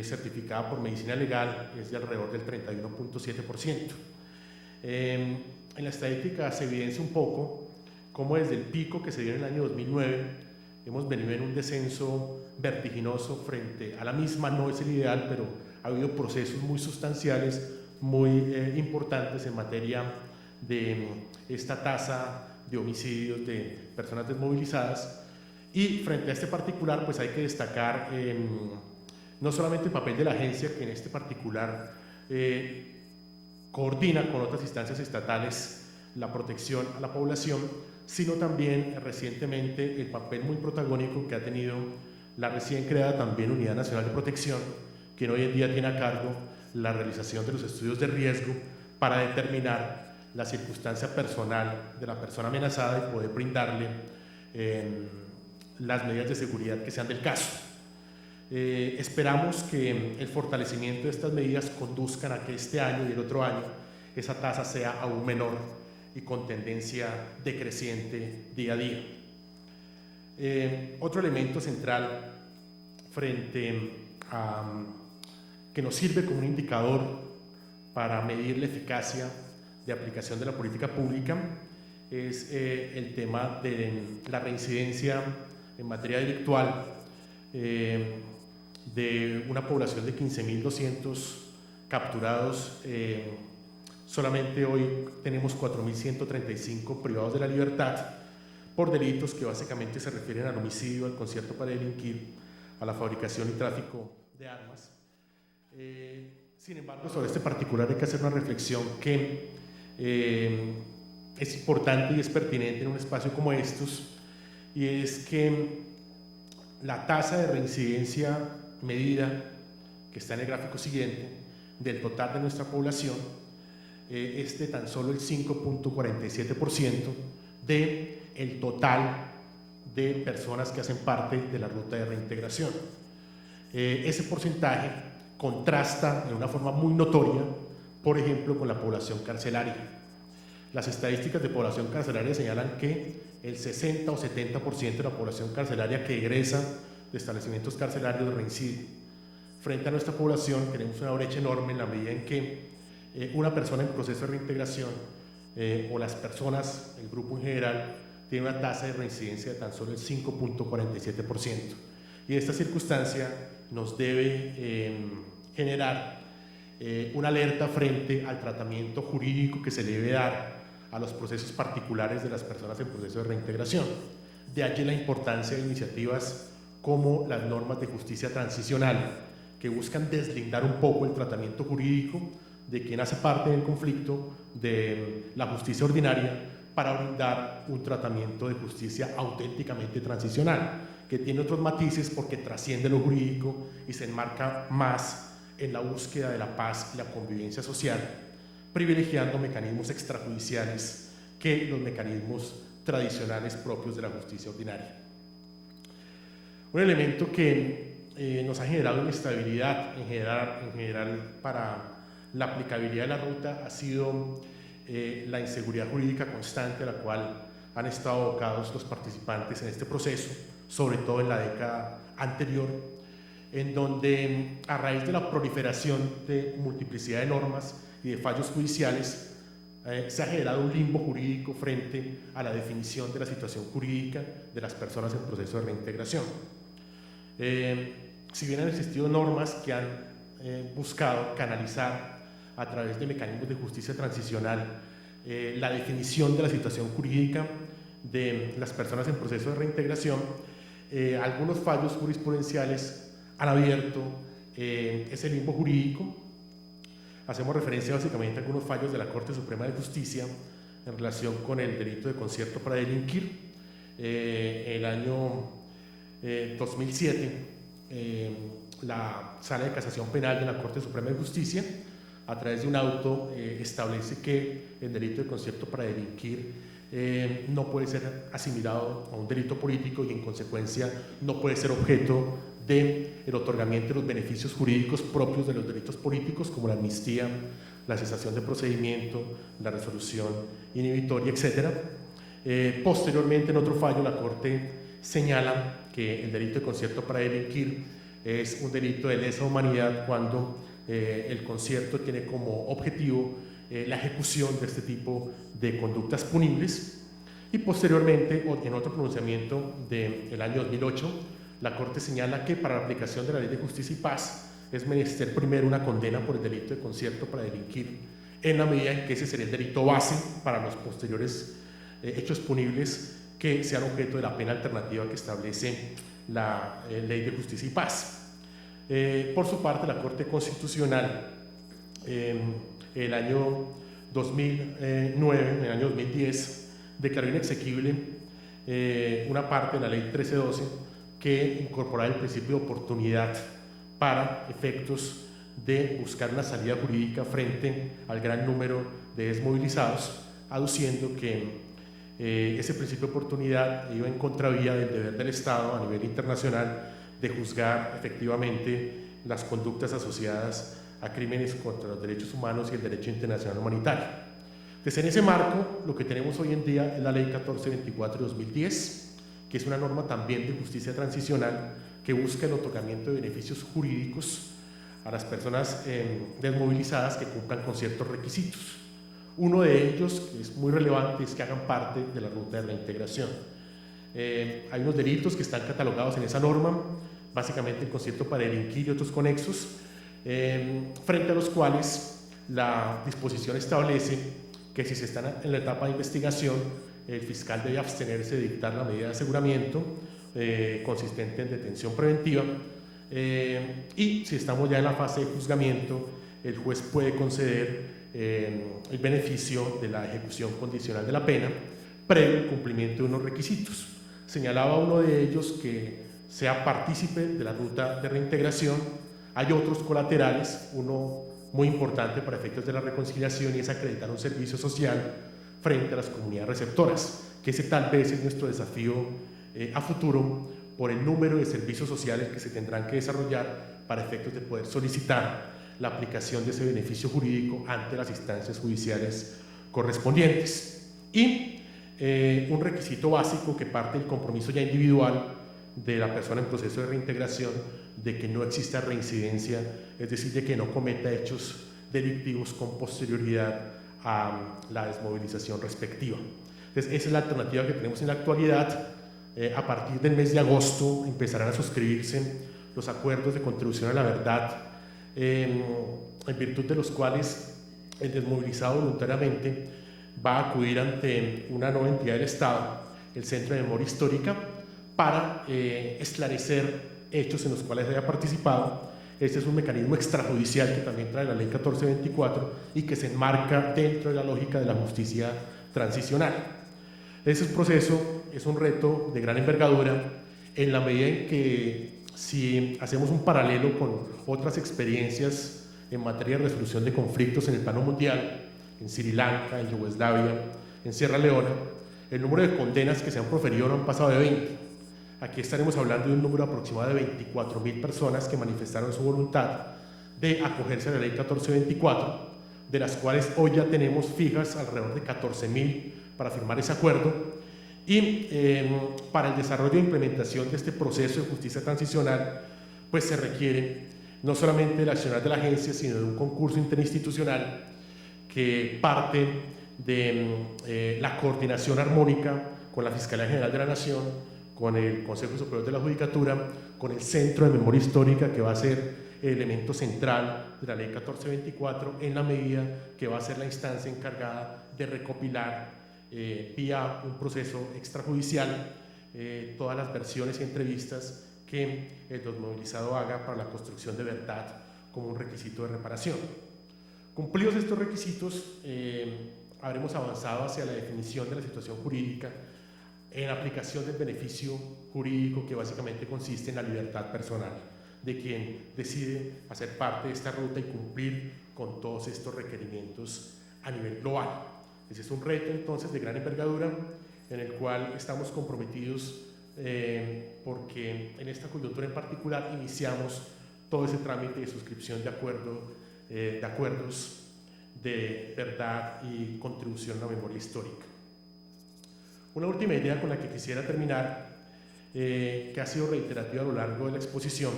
certificada por medicina legal es de alrededor del 31,7%. En la estadística se evidencia un poco cómo desde el pico que se dio en el año 2009 hemos venido en un descenso vertiginoso frente a la misma, no es el ideal, pero ha habido procesos muy sustanciales, muy importantes en materia de esta tasa de homicidios de personas desmovilizadas. Y frente a este particular pues hay que destacar no solamente el papel de la agencia, que en este particular coordina con otras instancias estatales la protección a la población, sino también recientemente el papel muy protagónico que ha tenido la recién creada también Unidad Nacional de Protección, que hoy en día tiene a cargo la realización de los estudios de riesgo para determinar la circunstancia personal de la persona amenazada y poder brindarle las medidas de seguridad que sean del caso. Esperamos que el fortalecimiento de estas medidas conduzcan a que este año y el otro año esa tasa sea aún menor y con tendencia decreciente día a día. Otro elemento central frente a que nos sirve como un indicador para medir la eficacia de aplicación de la política pública es el tema de la reincidencia en materia delictual de una población de 15.200 capturados. Solamente hoy tenemos 4.135 privados de la libertad por delitos que básicamente se refieren al homicidio, al concierto para delinquir, a la fabricación y tráfico de armas. Sin embargo, sobre este particular hay que hacer una reflexión que es importante y es pertinente en un espacio como estos, y es que la tasa de reincidencia medida, que está en el gráfico siguiente, del total de nuestra población, es de tan solo el 5,47% del total de personas que hacen parte de la ruta de reintegración. Ese porcentaje contrasta de una forma muy notoria, por ejemplo, con la población carcelaria. Las estadísticas de población carcelaria señalan que el 60 o 70% de la población carcelaria que egresa de establecimientos carcelarios reincide. Frente a nuestra población tenemos una brecha enorme en la medida en que una persona en proceso de reintegración o las personas, el grupo en general, tiene una tasa de reincidencia de tan solo el 5,47%. Y esta circunstancia nos debe generar una alerta frente al tratamiento jurídico que se le debe dar a los procesos particulares de las personas en proceso de reintegración. De allí la importancia de iniciativas como las normas de justicia transicional, que buscan deslindar un poco el tratamiento jurídico de quien hace parte del conflicto de la justicia ordinaria para brindar un tratamiento de justicia auténticamente transicional, que tiene otros matices porque trasciende lo jurídico y se enmarca más en la búsqueda de la paz y la convivencia social, privilegiando mecanismos extrajudiciales que los mecanismos tradicionales propios de la justicia ordinaria. Un elemento que nos ha generado inestabilidad en general para la aplicabilidad de la ruta ha sido la inseguridad jurídica constante a la cual han estado abocados los participantes en este proceso, sobre todo en la década anterior, en donde a raíz de la proliferación de multiplicidad de normas y de fallos judiciales, se ha generado un limbo jurídico frente a la definición de la situación jurídica de las personas en proceso de reintegración. Si bien han existido normas que han buscado canalizar a través de mecanismos de justicia transicional la definición de la situación jurídica de las personas en proceso de reintegración, algunos fallos jurisprudenciales han abierto ese limbo jurídico. Hacemos referencia básicamente a algunos fallos de la Corte Suprema de Justicia en relación con el delito de concierto para delinquir. El año 2007, la Sala de Casación Penal de la Corte Suprema de Justicia, a través de un auto, establece que el delito de concierto para delinquir no puede ser asimilado a un delito político y en consecuencia no puede ser objeto del otorgamiento de los beneficios jurídicos propios de los delitos políticos, como la amnistía, la cesación de procedimiento, la resolución inhibitoria, etc. Posteriormente, en otro fallo, la Corte señala que el delito de concierto para delinquir es un delito de lesa humanidad cuando el concierto tiene como objetivo la ejecución de este tipo de conductas punibles. Y posteriormente, en otro pronunciamiento del año 2008, la Corte señala que para la aplicación de la Ley de Justicia y Paz es menester primero una condena por el delito de concierto para delinquir, en la medida en que ese sería el delito base para los posteriores hechos punibles que sean objeto de la pena alternativa que establece la Ley de Justicia y Paz. Por su parte, la Corte Constitucional, el año 2009, en el año 2010, declaró inexequible una parte de la Ley 1312 que incorporaba el principio de oportunidad para efectos de buscar una salida jurídica frente al gran número de desmovilizados, aduciendo que ese principio de oportunidad iba en contravía del deber del Estado a nivel internacional de juzgar efectivamente las conductas asociadas a crímenes contra los derechos humanos y el derecho internacional humanitario. Entonces, en ese marco, lo que tenemos hoy en día es la Ley 1424 de 2010, que es una norma también de justicia transicional que busca el otorgamiento de beneficios jurídicos a las personas desmovilizadas que cumplan con ciertos requisitos. Uno de ellos, que es muy relevante, es que hagan parte de la ruta de reintegración. Hay unos delitos que están catalogados en esa norma, básicamente el concierto para delinquir y otros conexos, frente a los cuales la disposición establece que si se están en la etapa de investigación, el fiscal debe abstenerse de dictar la medida de aseguramiento consistente en detención preventiva, y si estamos ya en la fase de juzgamiento, el juez puede conceder el beneficio de la ejecución condicional de la pena previo al cumplimiento de unos requisitos. Señalaba uno de ellos que sea partícipe de la ruta de reintegración. Hay otros colaterales, uno muy importante para efectos de la reconciliación, y es acreditar un servicio social frente a las comunidades receptoras, que ese tal vez es nuestro desafío a futuro por el número de servicios sociales que se tendrán que desarrollar para efectos de poder solicitar la aplicación de ese beneficio jurídico ante las instancias judiciales correspondientes. Y un requisito básico que parte del compromiso ya individual de la persona en proceso de reintegración de que no exista reincidencia, es decir, de que no cometa hechos delictivos con posterioridad a la desmovilización respectiva. Entonces, esa es la alternativa que tenemos en la actualidad. A partir del mes de agosto empezarán a suscribirse los acuerdos de contribución a la verdad, en virtud de los cuales el desmovilizado voluntariamente va a acudir ante una nueva entidad del Estado, el Centro de Memoria Histórica, para esclarecer hechos en los cuales haya participado. Este es un mecanismo extrajudicial que también trae la Ley 1424 y que se enmarca dentro de la lógica de la justicia transicional. Ese proceso es un reto de gran envergadura en la medida en que, si hacemos un paralelo con otras experiencias en materia de resolución de conflictos en el plano mundial, en Sri Lanka, en Yugoslavia, en Sierra Leona, el número de condenas que se han proferido no han pasado de 20. Aquí estaremos hablando de un número aproximado de 24.000 personas que manifestaron su voluntad de acogerse a la Ley 1424, de las cuales hoy ya tenemos fijas alrededor de 14.000 para firmar ese acuerdo, Y para el desarrollo e implementación de este proceso de justicia transicional, pues se requiere no solamente el accionar de la agencia, sino de un concurso interinstitucional que parte de la coordinación armónica con la Fiscalía General de la Nación, con el Consejo Superior de la Judicatura, con el Centro de Memoria Histórica, que va a ser el elemento central de la Ley 1424, en la medida que va a ser la instancia encargada de recopilar vía un proceso extrajudicial todas las versiones y entrevistas que el desmovilizado haga para la construcción de verdad como un requisito de reparación. Cumplidos estos requisitos, habremos avanzado hacia la definición de la situación jurídica en aplicación del beneficio jurídico, que básicamente consiste en la libertad personal de quien decide hacer parte de esta ruta y cumplir con todos estos requerimientos a nivel global. Ese es un reto entonces de gran envergadura en el cual estamos comprometidos porque en esta coyuntura en particular iniciamos todo ese trámite de suscripción de acuerdos de verdad y contribución a la memoria histórica. Una última idea con la que quisiera terminar, que ha sido reiterativa a lo largo de la exposición,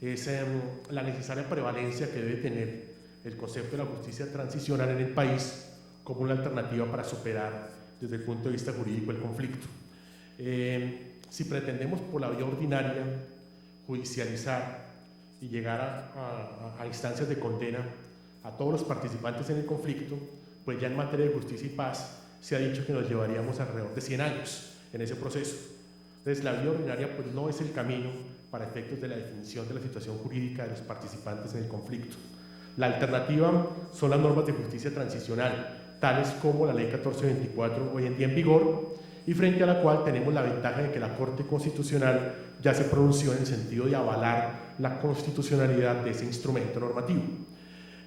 es la necesaria prevalencia que debe tener el concepto de la justicia transicional en el país como una alternativa para superar desde el punto de vista jurídico el conflicto. Si pretendemos por la vía ordinaria judicializar y llegar a instancias de condena a todos los participantes en el conflicto, pues ya en materia de justicia y paz se ha dicho que nos llevaríamos alrededor de 100 años en ese proceso. Entonces la vía ordinaria pues no es el camino para efectos de la definición de la situación jurídica de los participantes en el conflicto. La alternativa son las normas de justicia transicional, tales como la Ley 1424 hoy en día en vigor, y frente a la cual tenemos la ventaja de que la Corte Constitucional ya se pronunció en el sentido de avalar la constitucionalidad de ese instrumento normativo.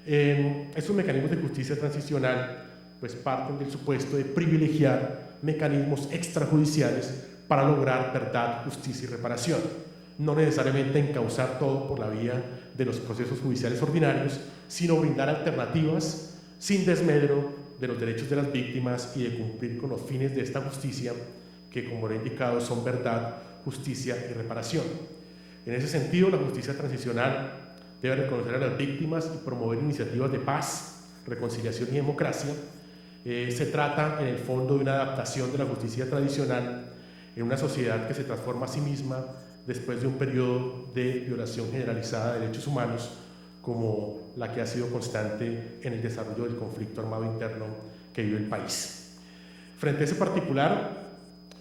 Estos mecanismos de justicia transicional pues parten del supuesto de privilegiar mecanismos extrajudiciales para lograr verdad, justicia y reparación, no necesariamente encauzar todo por la vía de los procesos judiciales ordinarios, sino brindar alternativas sin desmedro de los derechos de las víctimas y de cumplir con los fines de esta justicia, que como lo he indicado son verdad, justicia y reparación. En ese sentido, la justicia transicional debe reconocer a las víctimas y promover iniciativas de paz, reconciliación y democracia. Se trata, en el fondo, de una adaptación de la justicia tradicional en una sociedad que se transforma a sí misma después de un periodo de violación generalizada de derechos humanos, como la que ha sido constante en el desarrollo del conflicto armado interno que vive el país. Frente a ese particular,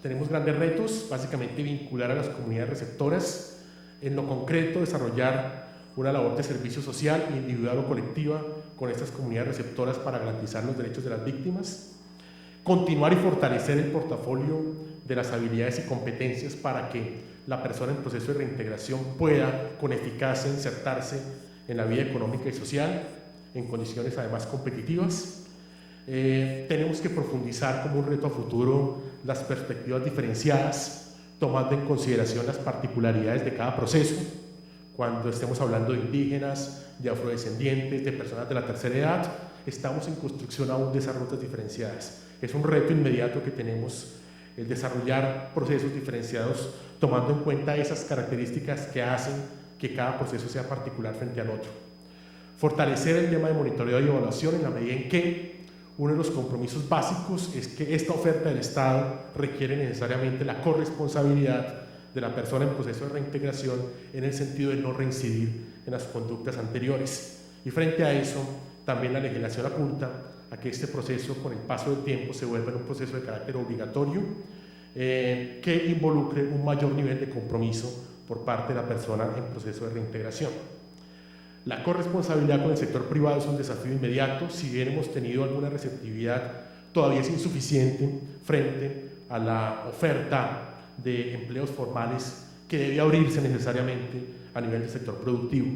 tenemos grandes retos, básicamente vincular a las comunidades receptoras, en lo concreto desarrollar una labor de servicio social, individual o colectiva, con estas comunidades receptoras para garantizar los derechos de las víctimas, continuar y fortalecer el portafolio de las habilidades y competencias para que la persona en proceso de reintegración pueda con eficacia insertarse en la vida económica y social, en condiciones además competitivas. Tenemos que profundizar como un reto a futuro las perspectivas diferenciadas, tomando en consideración las particularidades de cada proceso, cuando estemos hablando de indígenas, de afrodescendientes, de personas de la tercera edad, estamos en construcción aún de esas rutas diferenciadas. Es un reto inmediato que tenemos, el desarrollar procesos diferenciados tomando en cuenta esas características que hacen que cada proceso sea particular frente al otro. Fortalecer el tema de monitoreo y evaluación en la medida en que uno de los compromisos básicos es que esta oferta del Estado requiere necesariamente la corresponsabilidad de la persona en proceso de reintegración en el sentido de no reincidir en las conductas anteriores. Y frente a eso, también la legislación apunta a que este proceso, con el paso del tiempo, se vuelva un proceso de carácter obligatorio que involucre un mayor nivel de compromiso por parte de la persona en proceso de reintegración. La corresponsabilidad con el sector privado es un desafío inmediato. Si bien hemos tenido alguna receptividad, todavía es insuficiente frente a la oferta de empleos formales que debe abrirse necesariamente a nivel del sector productivo.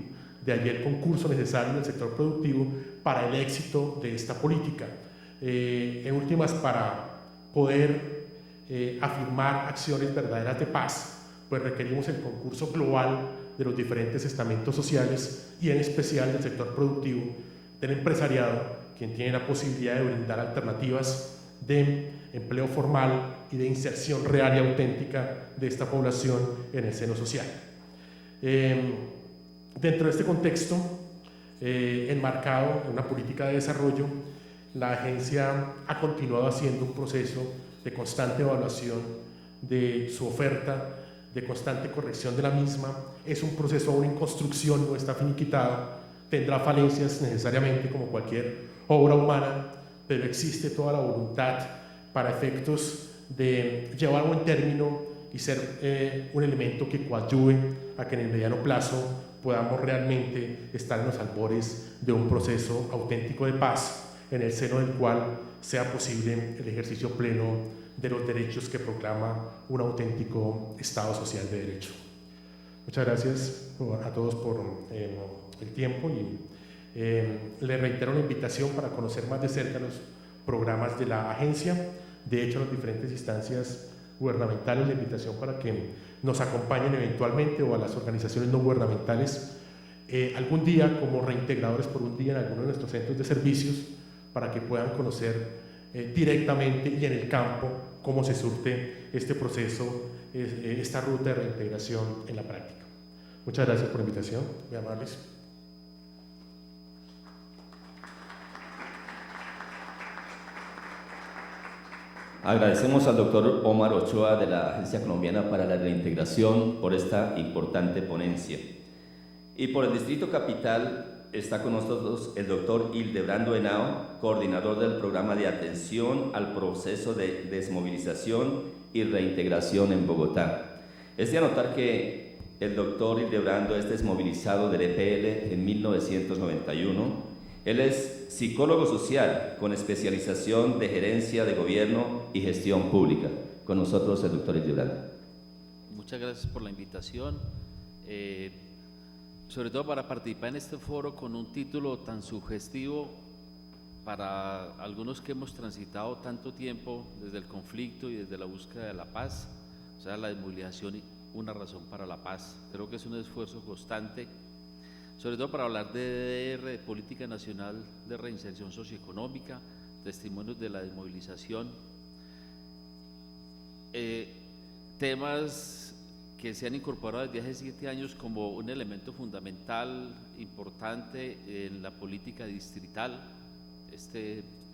De allí el concurso necesario del sector productivo para el éxito de esta política. En últimas, para poder afirmar acciones verdaderas de paz, pues requerimos el concurso global de los diferentes estamentos sociales y en especial del sector productivo, del empresariado, quien tiene la posibilidad de brindar alternativas de empleo formal y de inserción real y auténtica de esta población en el seno social. Dentro de este contexto, enmarcado en una política de desarrollo, la agencia ha continuado haciendo un proceso de constante evaluación de su oferta, de constante corrección de la misma. Es un proceso aún en construcción, no está finiquitado, tendrá falencias necesariamente como cualquier obra humana, pero existe toda la voluntad para efectos de llevar a buen término y ser un elemento que coadyuve a que en el mediano plazo podamos realmente estar en los albores de un proceso auténtico de paz, en el seno del cual sea posible el ejercicio pleno de los derechos que proclama un auténtico Estado social de derecho. Muchas gracias a todos por el tiempo y le reitero la invitación para conocer más de cerca los programas de la agencia. De hecho, las diferentes instancias gubernamentales, la invitación para que nos acompañen eventualmente, o a las organizaciones no gubernamentales, algún día como reintegradores por un día en alguno de nuestros centros de servicios, para que puedan conocer directamente y en el campo cómo se surte este proceso, esta ruta de reintegración en la práctica. Muchas gracias por la invitación, muy amables. Agradecemos al doctor Omar Ochoa de la Agencia Colombiana para la Reintegración por esta importante ponencia. Y por el Distrito Capital está con nosotros el doctor Hildebrando Henao, coordinador del programa de atención al proceso de desmovilización y reintegración en Bogotá. Es de anotar que el doctor Hildebrando es desmovilizado del EPL en 1991. Él es psicólogo social con especialización de gerencia de gobierno y gestión pública. Con nosotros el doctor Hildebrando. Muchas gracias por la invitación, sobre todo para participar en este foro con un título tan sugestivo para algunos que hemos transitado tanto tiempo desde el conflicto y desde la búsqueda de la paz, o sea, la desmovilización y una razón para la paz. Creo que es un esfuerzo constante, sobre todo para hablar de DDR, de Política Nacional de Reinserción Socioeconómica, testimonios de la desmovilización, temas que se han incorporado desde hace 7 años como un elemento fundamental, importante en la política distrital.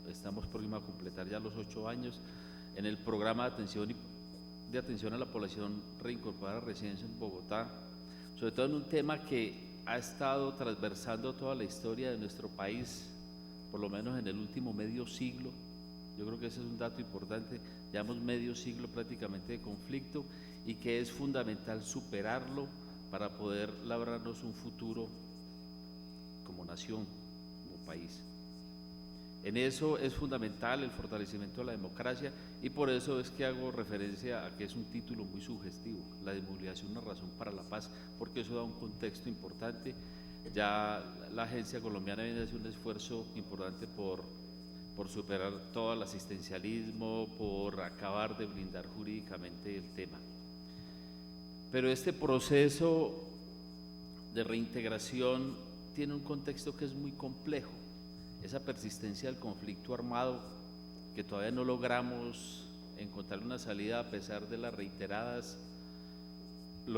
Estamos próximos a completar ya los 8 años en el programa de atención a la población reincorporada a residencia en Bogotá, sobre todo en un tema que ha estado transversando toda la historia de nuestro país, por lo menos en el último medio siglo. Yo creo que ese es un dato importante, llevamos medio siglo prácticamente de conflicto y que es fundamental superarlo para poder labrarnos un futuro como nación, como país. En eso es fundamental el fortalecimiento de la democracia y por eso es que hago referencia a que es un título muy sugestivo, la desmovilización, una razón para la paz, porque eso da un contexto importante. Ya la agencia colombiana viene a hacer un esfuerzo importante por superar todo el asistencialismo, por acabar de blindar jurídicamente el tema. Pero este proceso de reintegración tiene un contexto que es muy complejo. Esa persistencia del conflicto armado que todavía no logramos encontrar una salida a pesar de los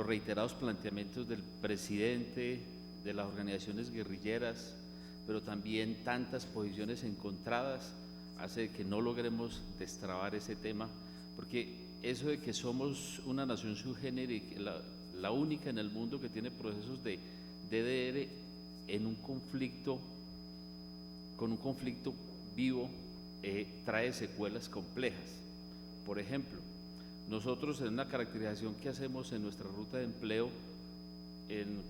reiterados planteamientos del presidente, de las organizaciones guerrilleras, pero también tantas posiciones encontradas hace que no logremos destrabar ese tema, porque eso de que somos una nación subgénero, la única en el mundo que tiene procesos de DDR en un conflicto, con un conflicto vivo, trae secuelas complejas. Por ejemplo, nosotros en una caracterización que hacemos en nuestra ruta de empleo, en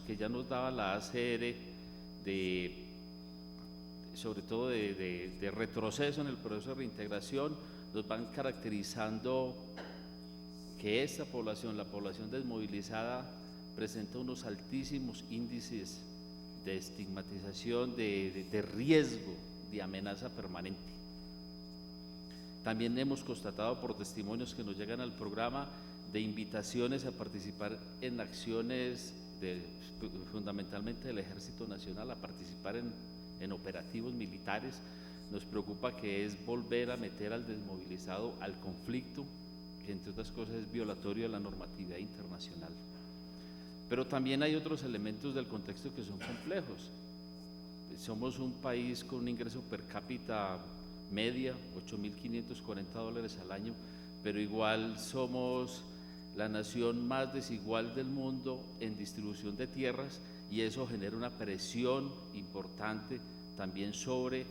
que ya nos daba la ACR, sobre todo de retroceso en el proceso de reintegración, nos van caracterizando que esta población, la población desmovilizada, presenta unos altísimos índices de estigmatización, de riesgo, de amenaza permanente. También hemos constatado por testimonios que nos llegan al programa de invitaciones a participar en acciones fundamentalmente del Ejército Nacional, a participar en operativos militares. Nos preocupa que es volver a meter al desmovilizado al conflicto, que entre otras cosas es violatorio de la normatividad internacional. Pero también hay otros elementos del contexto que son complejos. Somos un país con un ingreso per cápita media, $8.540 al año, pero igual somos la nación más desigual del mundo en distribución de tierras, y eso genera una presión importante también sobre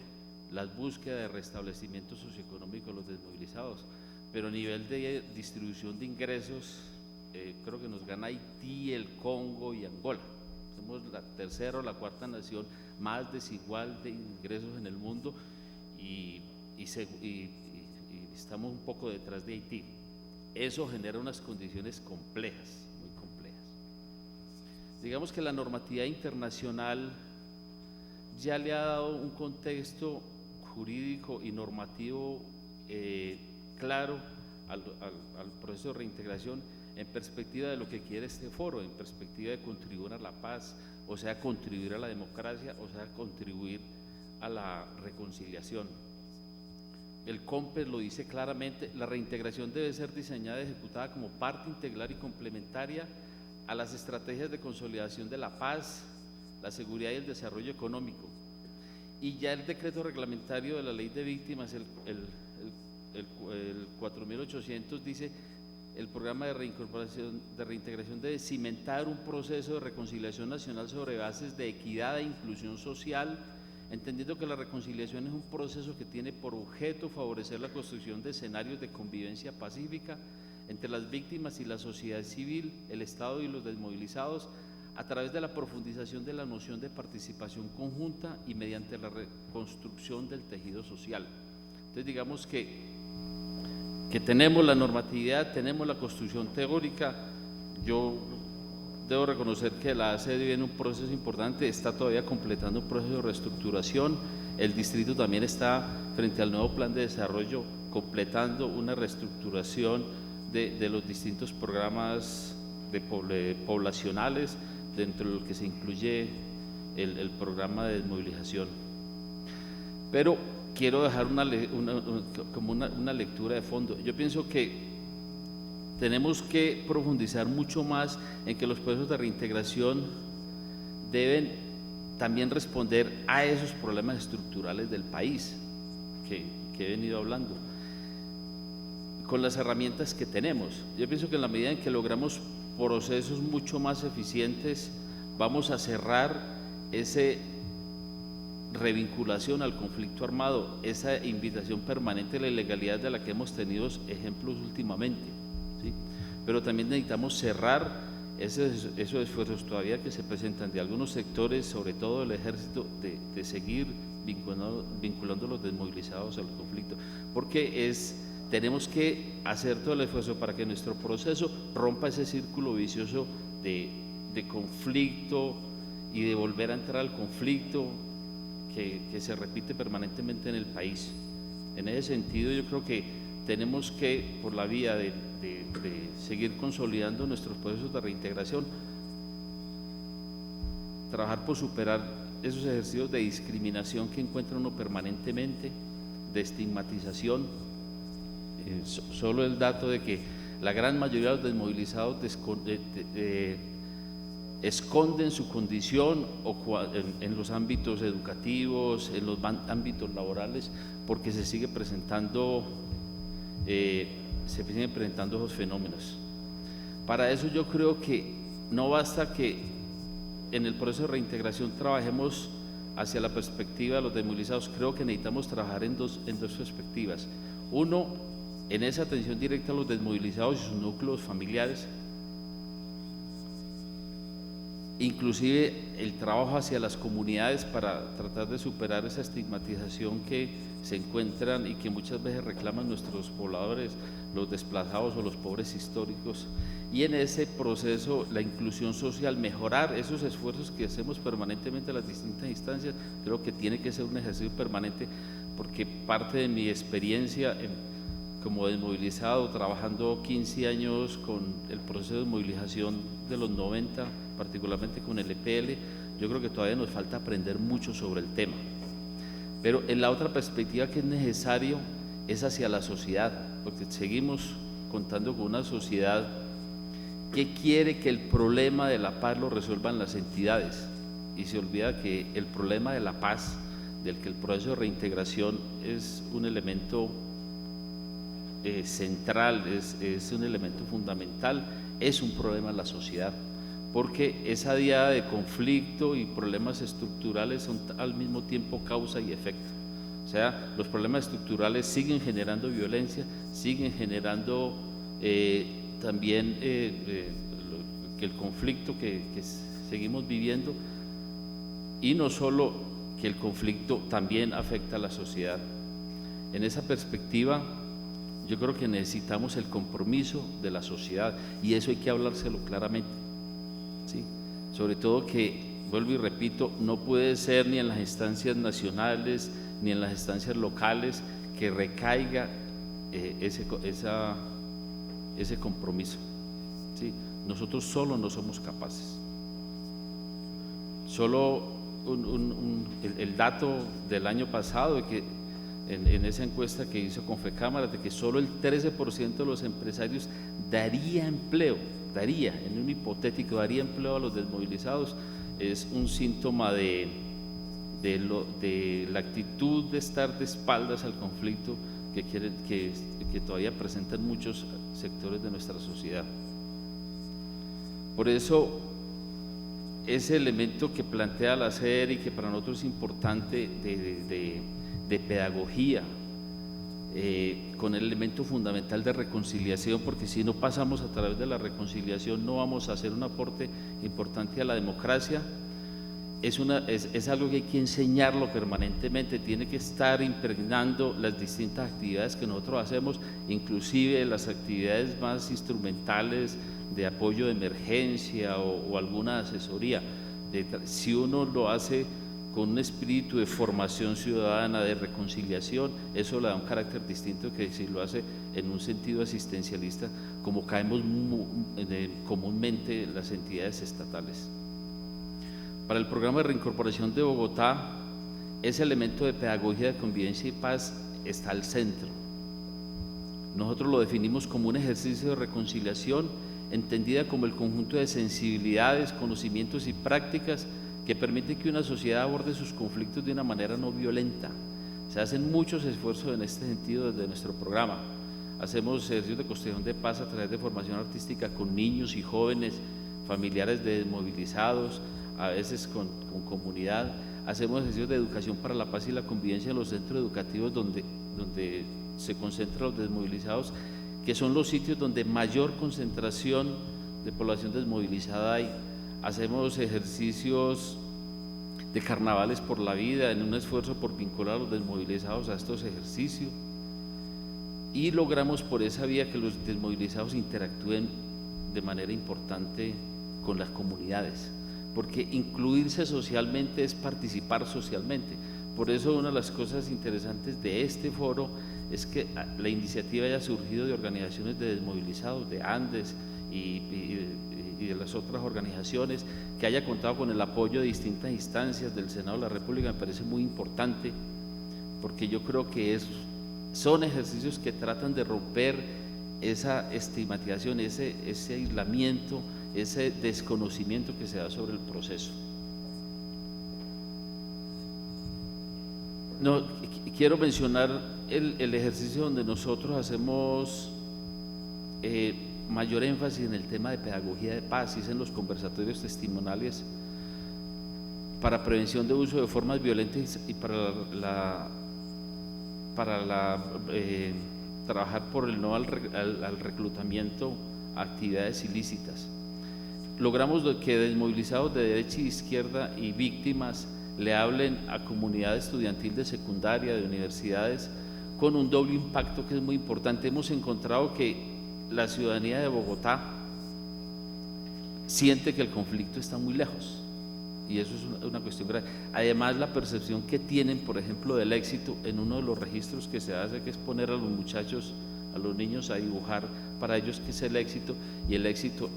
las búsquedas de restablecimiento socioeconómico de los desmovilizados. Pero a nivel de distribución de ingresos, creo que nos gana Haití, el Congo y Angola. Somos la tercera o la cuarta nación más desigual de ingresos en el mundo, y estamos un poco detrás de Haití. Eso genera unas condiciones complejas, muy complejas. Digamos que la normatividad internacional ya le ha dado un contexto jurídico y normativo claro al proceso de reintegración, en perspectiva de lo que quiere este foro, en perspectiva de contribuir a la paz, o sea, contribuir a la democracia, o sea, contribuir a la reconciliación. El COMPES lo dice claramente: la reintegración debe ser diseñada y ejecutada como parte integral y complementaria a las estrategias de consolidación de la paz, la seguridad y el desarrollo económico. Y ya el decreto reglamentario de la ley de víctimas, el 4800, dice: el programa de reintegración debe cimentar un proceso de reconciliación nacional sobre bases de equidad e inclusión social, entendiendo que la reconciliación es un proceso que tiene por objeto favorecer la construcción de escenarios de convivencia pacífica entre las víctimas y la sociedad civil, el Estado y los desmovilizados, a través de la profundización de la noción de participación conjunta y mediante la reconstrucción del tejido social. Entonces, digamos que tenemos la normatividad, tenemos la construcción teórica. Yo debo reconocer que la ACD viene en un proceso importante, está todavía completando un proceso de reestructuración. El distrito también está, frente al nuevo plan de desarrollo, completando una reestructuración de los distintos programas poblacionales, dentro de lo que se incluye el programa de desmovilización. Pero quiero dejar una lectura de fondo. Yo pienso que tenemos que profundizar mucho más en que los procesos de reintegración deben también responder a esos problemas estructurales del país que he venido hablando, con las herramientas que tenemos. Yo pienso que en la medida en que logramos procesos mucho más eficientes, vamos a cerrar esa revinculación al conflicto armado, esa invitación permanente a la ilegalidad de la que hemos tenido ejemplos últimamente, ¿sí? Pero también necesitamos cerrar esos esfuerzos todavía que se presentan de algunos sectores, sobre todo del ejército, de seguir vinculando a los desmovilizados al conflicto, porque tenemos que hacer todo el esfuerzo para que nuestro proceso rompa ese círculo vicioso de conflicto y de volver a entrar al conflicto que se repite permanentemente en el país. En ese sentido, yo creo que tenemos que, por la vía de seguir consolidando nuestros procesos de reintegración, trabajar por superar esos ejercicios de discriminación que encuentra uno permanentemente, de estigmatización. Solo el dato de que la gran mayoría de los desmovilizados esconden su condición en los ámbitos educativos, en los ámbitos laborales, porque se siguen presentando esos fenómenos. Para eso yo creo que no basta que en el proceso de reintegración trabajemos hacia la perspectiva de los desmovilizados. Creo que necesitamos trabajar en dos perspectivas. Uno, en esa atención directa a los desmovilizados y sus núcleos familiares, inclusive el trabajo hacia las comunidades para tratar de superar esa estigmatización que se encuentran y que muchas veces reclaman nuestros pobladores, los desplazados o los pobres históricos, y en ese proceso la inclusión social, mejorar esos esfuerzos que hacemos permanentemente en las distintas instancias. Creo que tiene que ser un ejercicio permanente, porque parte de mi experiencia como desmovilizado, trabajando 15 años con el proceso de movilización de los 90, particularmente con el EPL, yo creo que todavía nos falta aprender mucho sobre el tema. Pero en la otra perspectiva que es necesario es hacia la sociedad, porque seguimos contando con una sociedad que quiere que el problema de la paz lo resuelvan las entidades, y se olvida que el problema de la paz, del que el proceso de reintegración es un elemento central, es un elemento fundamental, es un problema en la sociedad, porque esa diada de conflicto y problemas estructurales son al mismo tiempo causa y efecto. O sea, los problemas estructurales siguen generando violencia, siguen generando también el conflicto que seguimos viviendo, y no solo que el conflicto también afecta a la sociedad. En esa perspectiva, yo creo que necesitamos el compromiso de la sociedad, y eso hay que hablárselo claramente, ¿sí? Sobre todo que, vuelvo y repito, no puede ser ni en las instancias nacionales ni en las instancias locales que recaiga ese compromiso, ¿sí? Nosotros solo no somos capaces. Solo el dato del año pasado, de que en esa encuesta que hizo Confecámaras, de que solo el 13% de los empresarios daría empleo, en un hipotético, daría empleo a los desmovilizados, es un síntoma de la actitud de estar de espaldas al conflicto que todavía presentan muchos sectores de nuestra sociedad. Por eso, ese elemento que plantea la SER y que para nosotros es importante de pedagogía, con el elemento fundamental de reconciliación, porque si no pasamos a través de la reconciliación no vamos a hacer un aporte importante a la democracia. Es algo que hay que enseñarlo permanentemente, tiene que estar impregnando las distintas actividades que nosotros hacemos, inclusive las actividades más instrumentales de apoyo de emergencia o alguna asesoría. Si uno lo hace con un espíritu de formación ciudadana, de reconciliación, eso le da un carácter distinto que si lo hace en un sentido asistencialista, como caemos comúnmente las entidades estatales. Para el programa de reincorporación de Bogotá, ese elemento de pedagogía de convivencia y paz está al centro. Nosotros lo definimos como un ejercicio de reconciliación entendida como el conjunto de sensibilidades, conocimientos y prácticas que permiten que una sociedad aborde sus conflictos de una manera no violenta. Se hacen muchos esfuerzos en este sentido desde nuestro programa. Hacemos ejercicios de construcción de paz a través de formación artística con niños y jóvenes, familiares de desmovilizados, a veces con comunidad. Hacemos ejercicios de educación para la paz y la convivencia en los centros educativos donde se concentran los desmovilizados, que son los sitios donde mayor concentración de población desmovilizada hay. Hacemos ejercicios de carnavales por la vida en un esfuerzo por vincular a los desmovilizados a estos ejercicios, y logramos por esa vía que los desmovilizados interactúen de manera importante con las comunidades, porque incluirse socialmente es participar socialmente. Por eso una de las cosas interesantes de este foro es que la iniciativa haya surgido de organizaciones de desmovilizados, de Andes y de las otras organizaciones, que haya contado con el apoyo de distintas instancias del Senado de la República. Me parece muy importante, porque yo creo que son ejercicios que tratan de romper esa estigmatización, ese aislamiento, ese desconocimiento que se da sobre el proceso. No, quiero mencionar el ejercicio donde nosotros hacemos mayor énfasis en el tema de pedagogía de paz, y es en los conversatorios testimoniales para prevención de uso de formas violentas y para trabajar por el no al reclutamiento a actividades ilícitas. logramos que desmovilizados de derecha y izquierda y víctimas le hablen a comunidad estudiantil de secundaria, de universidades, con un doble impacto que es muy importante. Hemos encontrado que la ciudadanía de Bogotá siente que el conflicto está muy lejos, y eso es una cuestión grave. Además, la percepción que tienen, por ejemplo, del éxito, en uno de los registros que se hace, que es poner a los muchachos, a los niños a dibujar para ellos qué es el éxito, y el éxito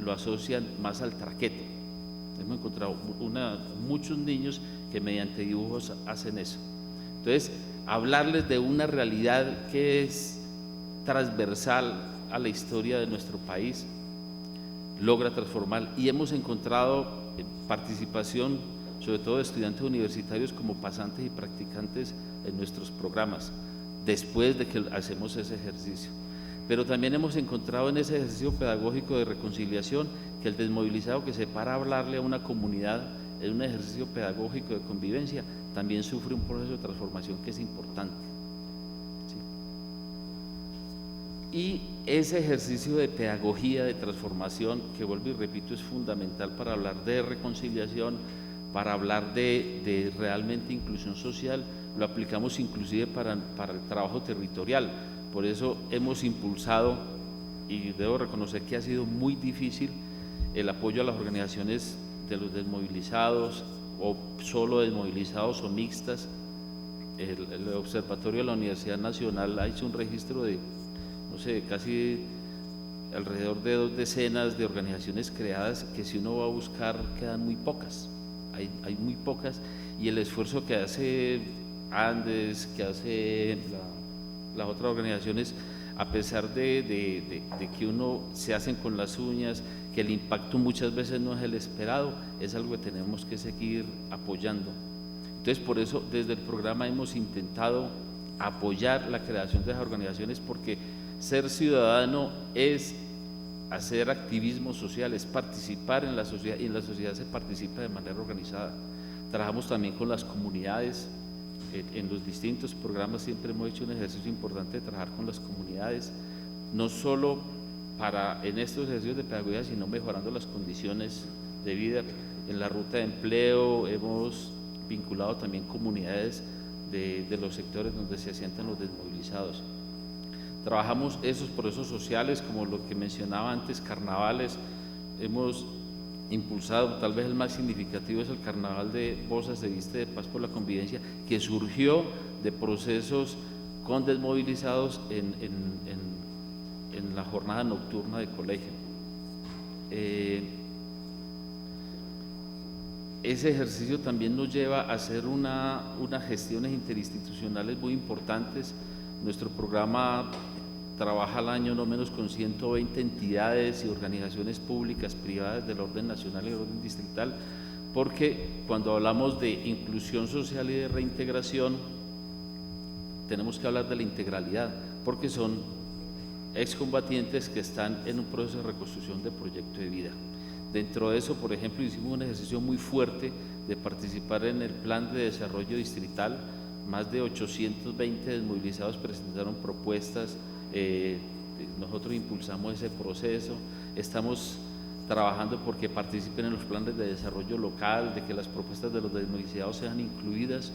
lo asocian más al traquete. Hemos encontrado muchos niños que mediante dibujos hacen eso. Entonces, hablarles de una realidad que es transversal a la historia de nuestro país logra transformar, y hemos encontrado participación sobre todo de estudiantes universitarios como pasantes y practicantes en nuestros programas después de que hacemos ese ejercicio. Pero también hemos encontrado en ese ejercicio pedagógico de reconciliación que el desmovilizado que se para a hablarle a una comunidad en un ejercicio pedagógico de convivencia también sufre un proceso de transformación que es importante. ¿Sí? Y ese ejercicio de pedagogía, de transformación, que vuelvo y repito, es fundamental para hablar de reconciliación, para hablar de realmente inclusión social, lo aplicamos inclusive para el trabajo territorial. Por eso hemos impulsado, y debo reconocer que ha sido muy difícil, el apoyo a las organizaciones de los desmovilizados, o solo desmovilizados o mixtas. El Observatorio de la Universidad Nacional ha hecho un registro de, no sé, casi alrededor de 2 decenas de organizaciones creadas, que si uno va a buscar quedan muy pocas, hay muy pocas, y el esfuerzo que hace Andes, que hace las otras organizaciones, a pesar de que uno se hacen con las uñas, que el impacto muchas veces no es el esperado, es algo que tenemos que seguir apoyando. Entonces, por eso desde el programa hemos intentado apoyar la creación de esas organizaciones, porque ser ciudadano es hacer activismo social, es participar en la sociedad, y en la sociedad se participa de manera organizada. Trabajamos también con las comunidades. En los distintos programas siempre hemos hecho un ejercicio importante de trabajar con las comunidades, no solo en estos ejercicios de pedagogía, sino mejorando las condiciones de vida. En la ruta de empleo hemos vinculado también comunidades de los sectores donde se asientan los desmovilizados. Trabajamos esos procesos sociales, como lo que mencionaba antes, carnavales. Hemos impulsado, tal vez el más significativo es el Carnaval de Bozas de Viste de Paz por la Convivencia, que surgió de procesos con desmovilizados en la jornada nocturna de colegio. Ese ejercicio también nos lleva a hacer unas gestiones interinstitucionales muy importantes. Nuestro programa trabaja al año no menos con 120 entidades y organizaciones públicas, privadas del orden nacional y del orden distrital, porque cuando hablamos de inclusión social y de reintegración, tenemos que hablar de la integralidad, porque son excombatientes que están en un proceso de reconstrucción de proyecto de vida. Dentro de eso, por ejemplo, hicimos un ejercicio muy fuerte de participar en el plan de desarrollo distrital. Más de 820 desmovilizados presentaron propuestas. Nosotros impulsamos ese proceso, estamos trabajando porque participen en los planes de desarrollo local, de que las propuestas de los desmovilizados sean incluidas.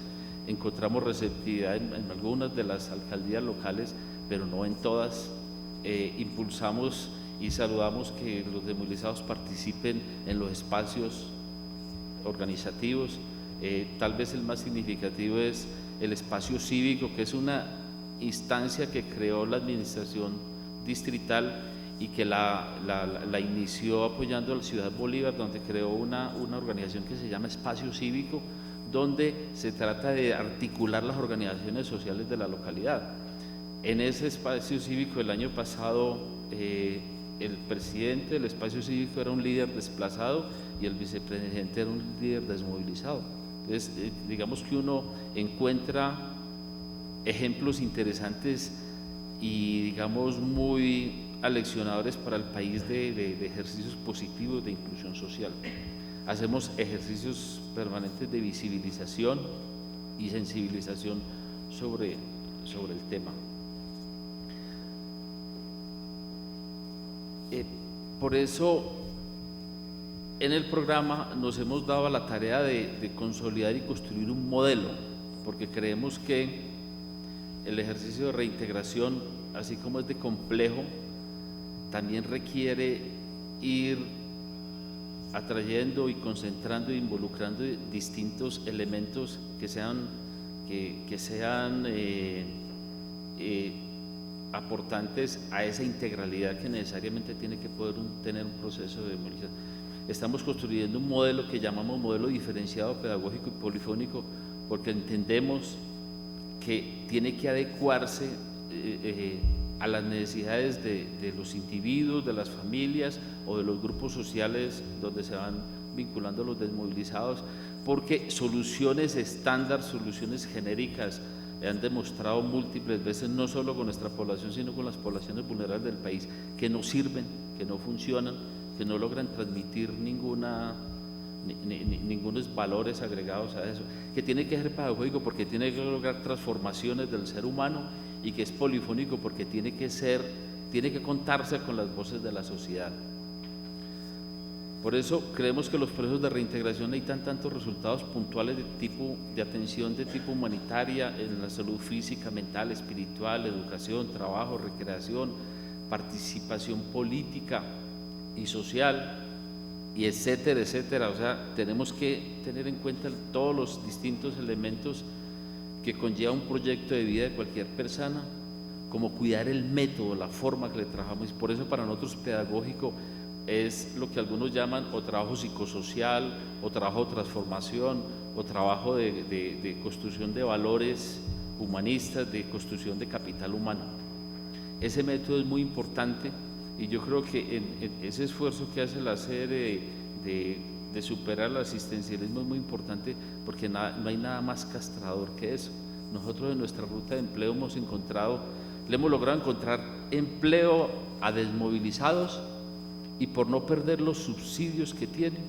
Encontramos receptividad en algunas de las alcaldías locales, pero no en todas. Impulsamos y saludamos que los desmovilizados participen en los espacios organizativos. Tal vez el más significativo es el espacio cívico, que es una instancia que creó la administración distrital y que la inició apoyando a la Ciudad Bolívar, donde creó una organización que se llama Espacio Cívico, donde se trata de articular las organizaciones sociales de la localidad. En ese espacio cívico el año pasado el presidente del espacio cívico era un líder desplazado y el vicepresidente era un líder desmovilizado. Entonces, digamos que uno encuentra ejemplos interesantes y digamos muy aleccionadores para el país de ejercicios positivos de inclusión social. Hacemos ejercicios permanentes de visibilización y sensibilización sobre el tema. Por eso en el programa nos hemos dado a la tarea de consolidar y construir un modelo, porque creemos que el ejercicio de reintegración, así como es de complejo, también requiere ir atrayendo y concentrando e involucrando distintos elementos que sean aportantes a esa integralidad que necesariamente tiene que poder tener un proceso de demolición. Estamos construyendo un modelo que llamamos modelo diferenciado, pedagógico y polifónico, porque entendemos que tiene que adecuarse a las necesidades de los individuos, de las familias o de los grupos sociales donde se van vinculando los desmovilizados, porque soluciones estándar, soluciones genéricas, han demostrado múltiples veces, no solo con nuestra población, sino con las poblaciones vulnerables del país, que no sirven, que no funcionan, que no logran transmitir ningunos valores agregados a eso, que tiene que ser pedagógico porque tiene que lograr transformaciones del ser humano, y que es polifónico porque tiene que contarse con las voces de la sociedad. Por eso creemos que los procesos de reintegración necesitan tantos resultados puntuales de atención de tipo humanitaria en la salud física, mental, espiritual, educación, trabajo, recreación, participación política y social, y etcétera, etcétera. O sea, tenemos que tener en cuenta todos los distintos elementos que conlleva un proyecto de vida de cualquier persona, como cuidar el método, la forma que le trabajamos. Y por eso para nosotros pedagógico es lo que algunos llaman o trabajo psicosocial, o trabajo de transformación, o trabajo de construcción de valores humanistas, de construcción de capital humano. Ese método es muy importante, y yo creo que en ese esfuerzo que hace la sede de superar el asistencialismo es muy importante, porque no hay nada más castrador que eso. Nosotros en nuestra ruta de empleo le hemos logrado encontrar empleo a desmovilizados, y por no perder los subsidios que tienen,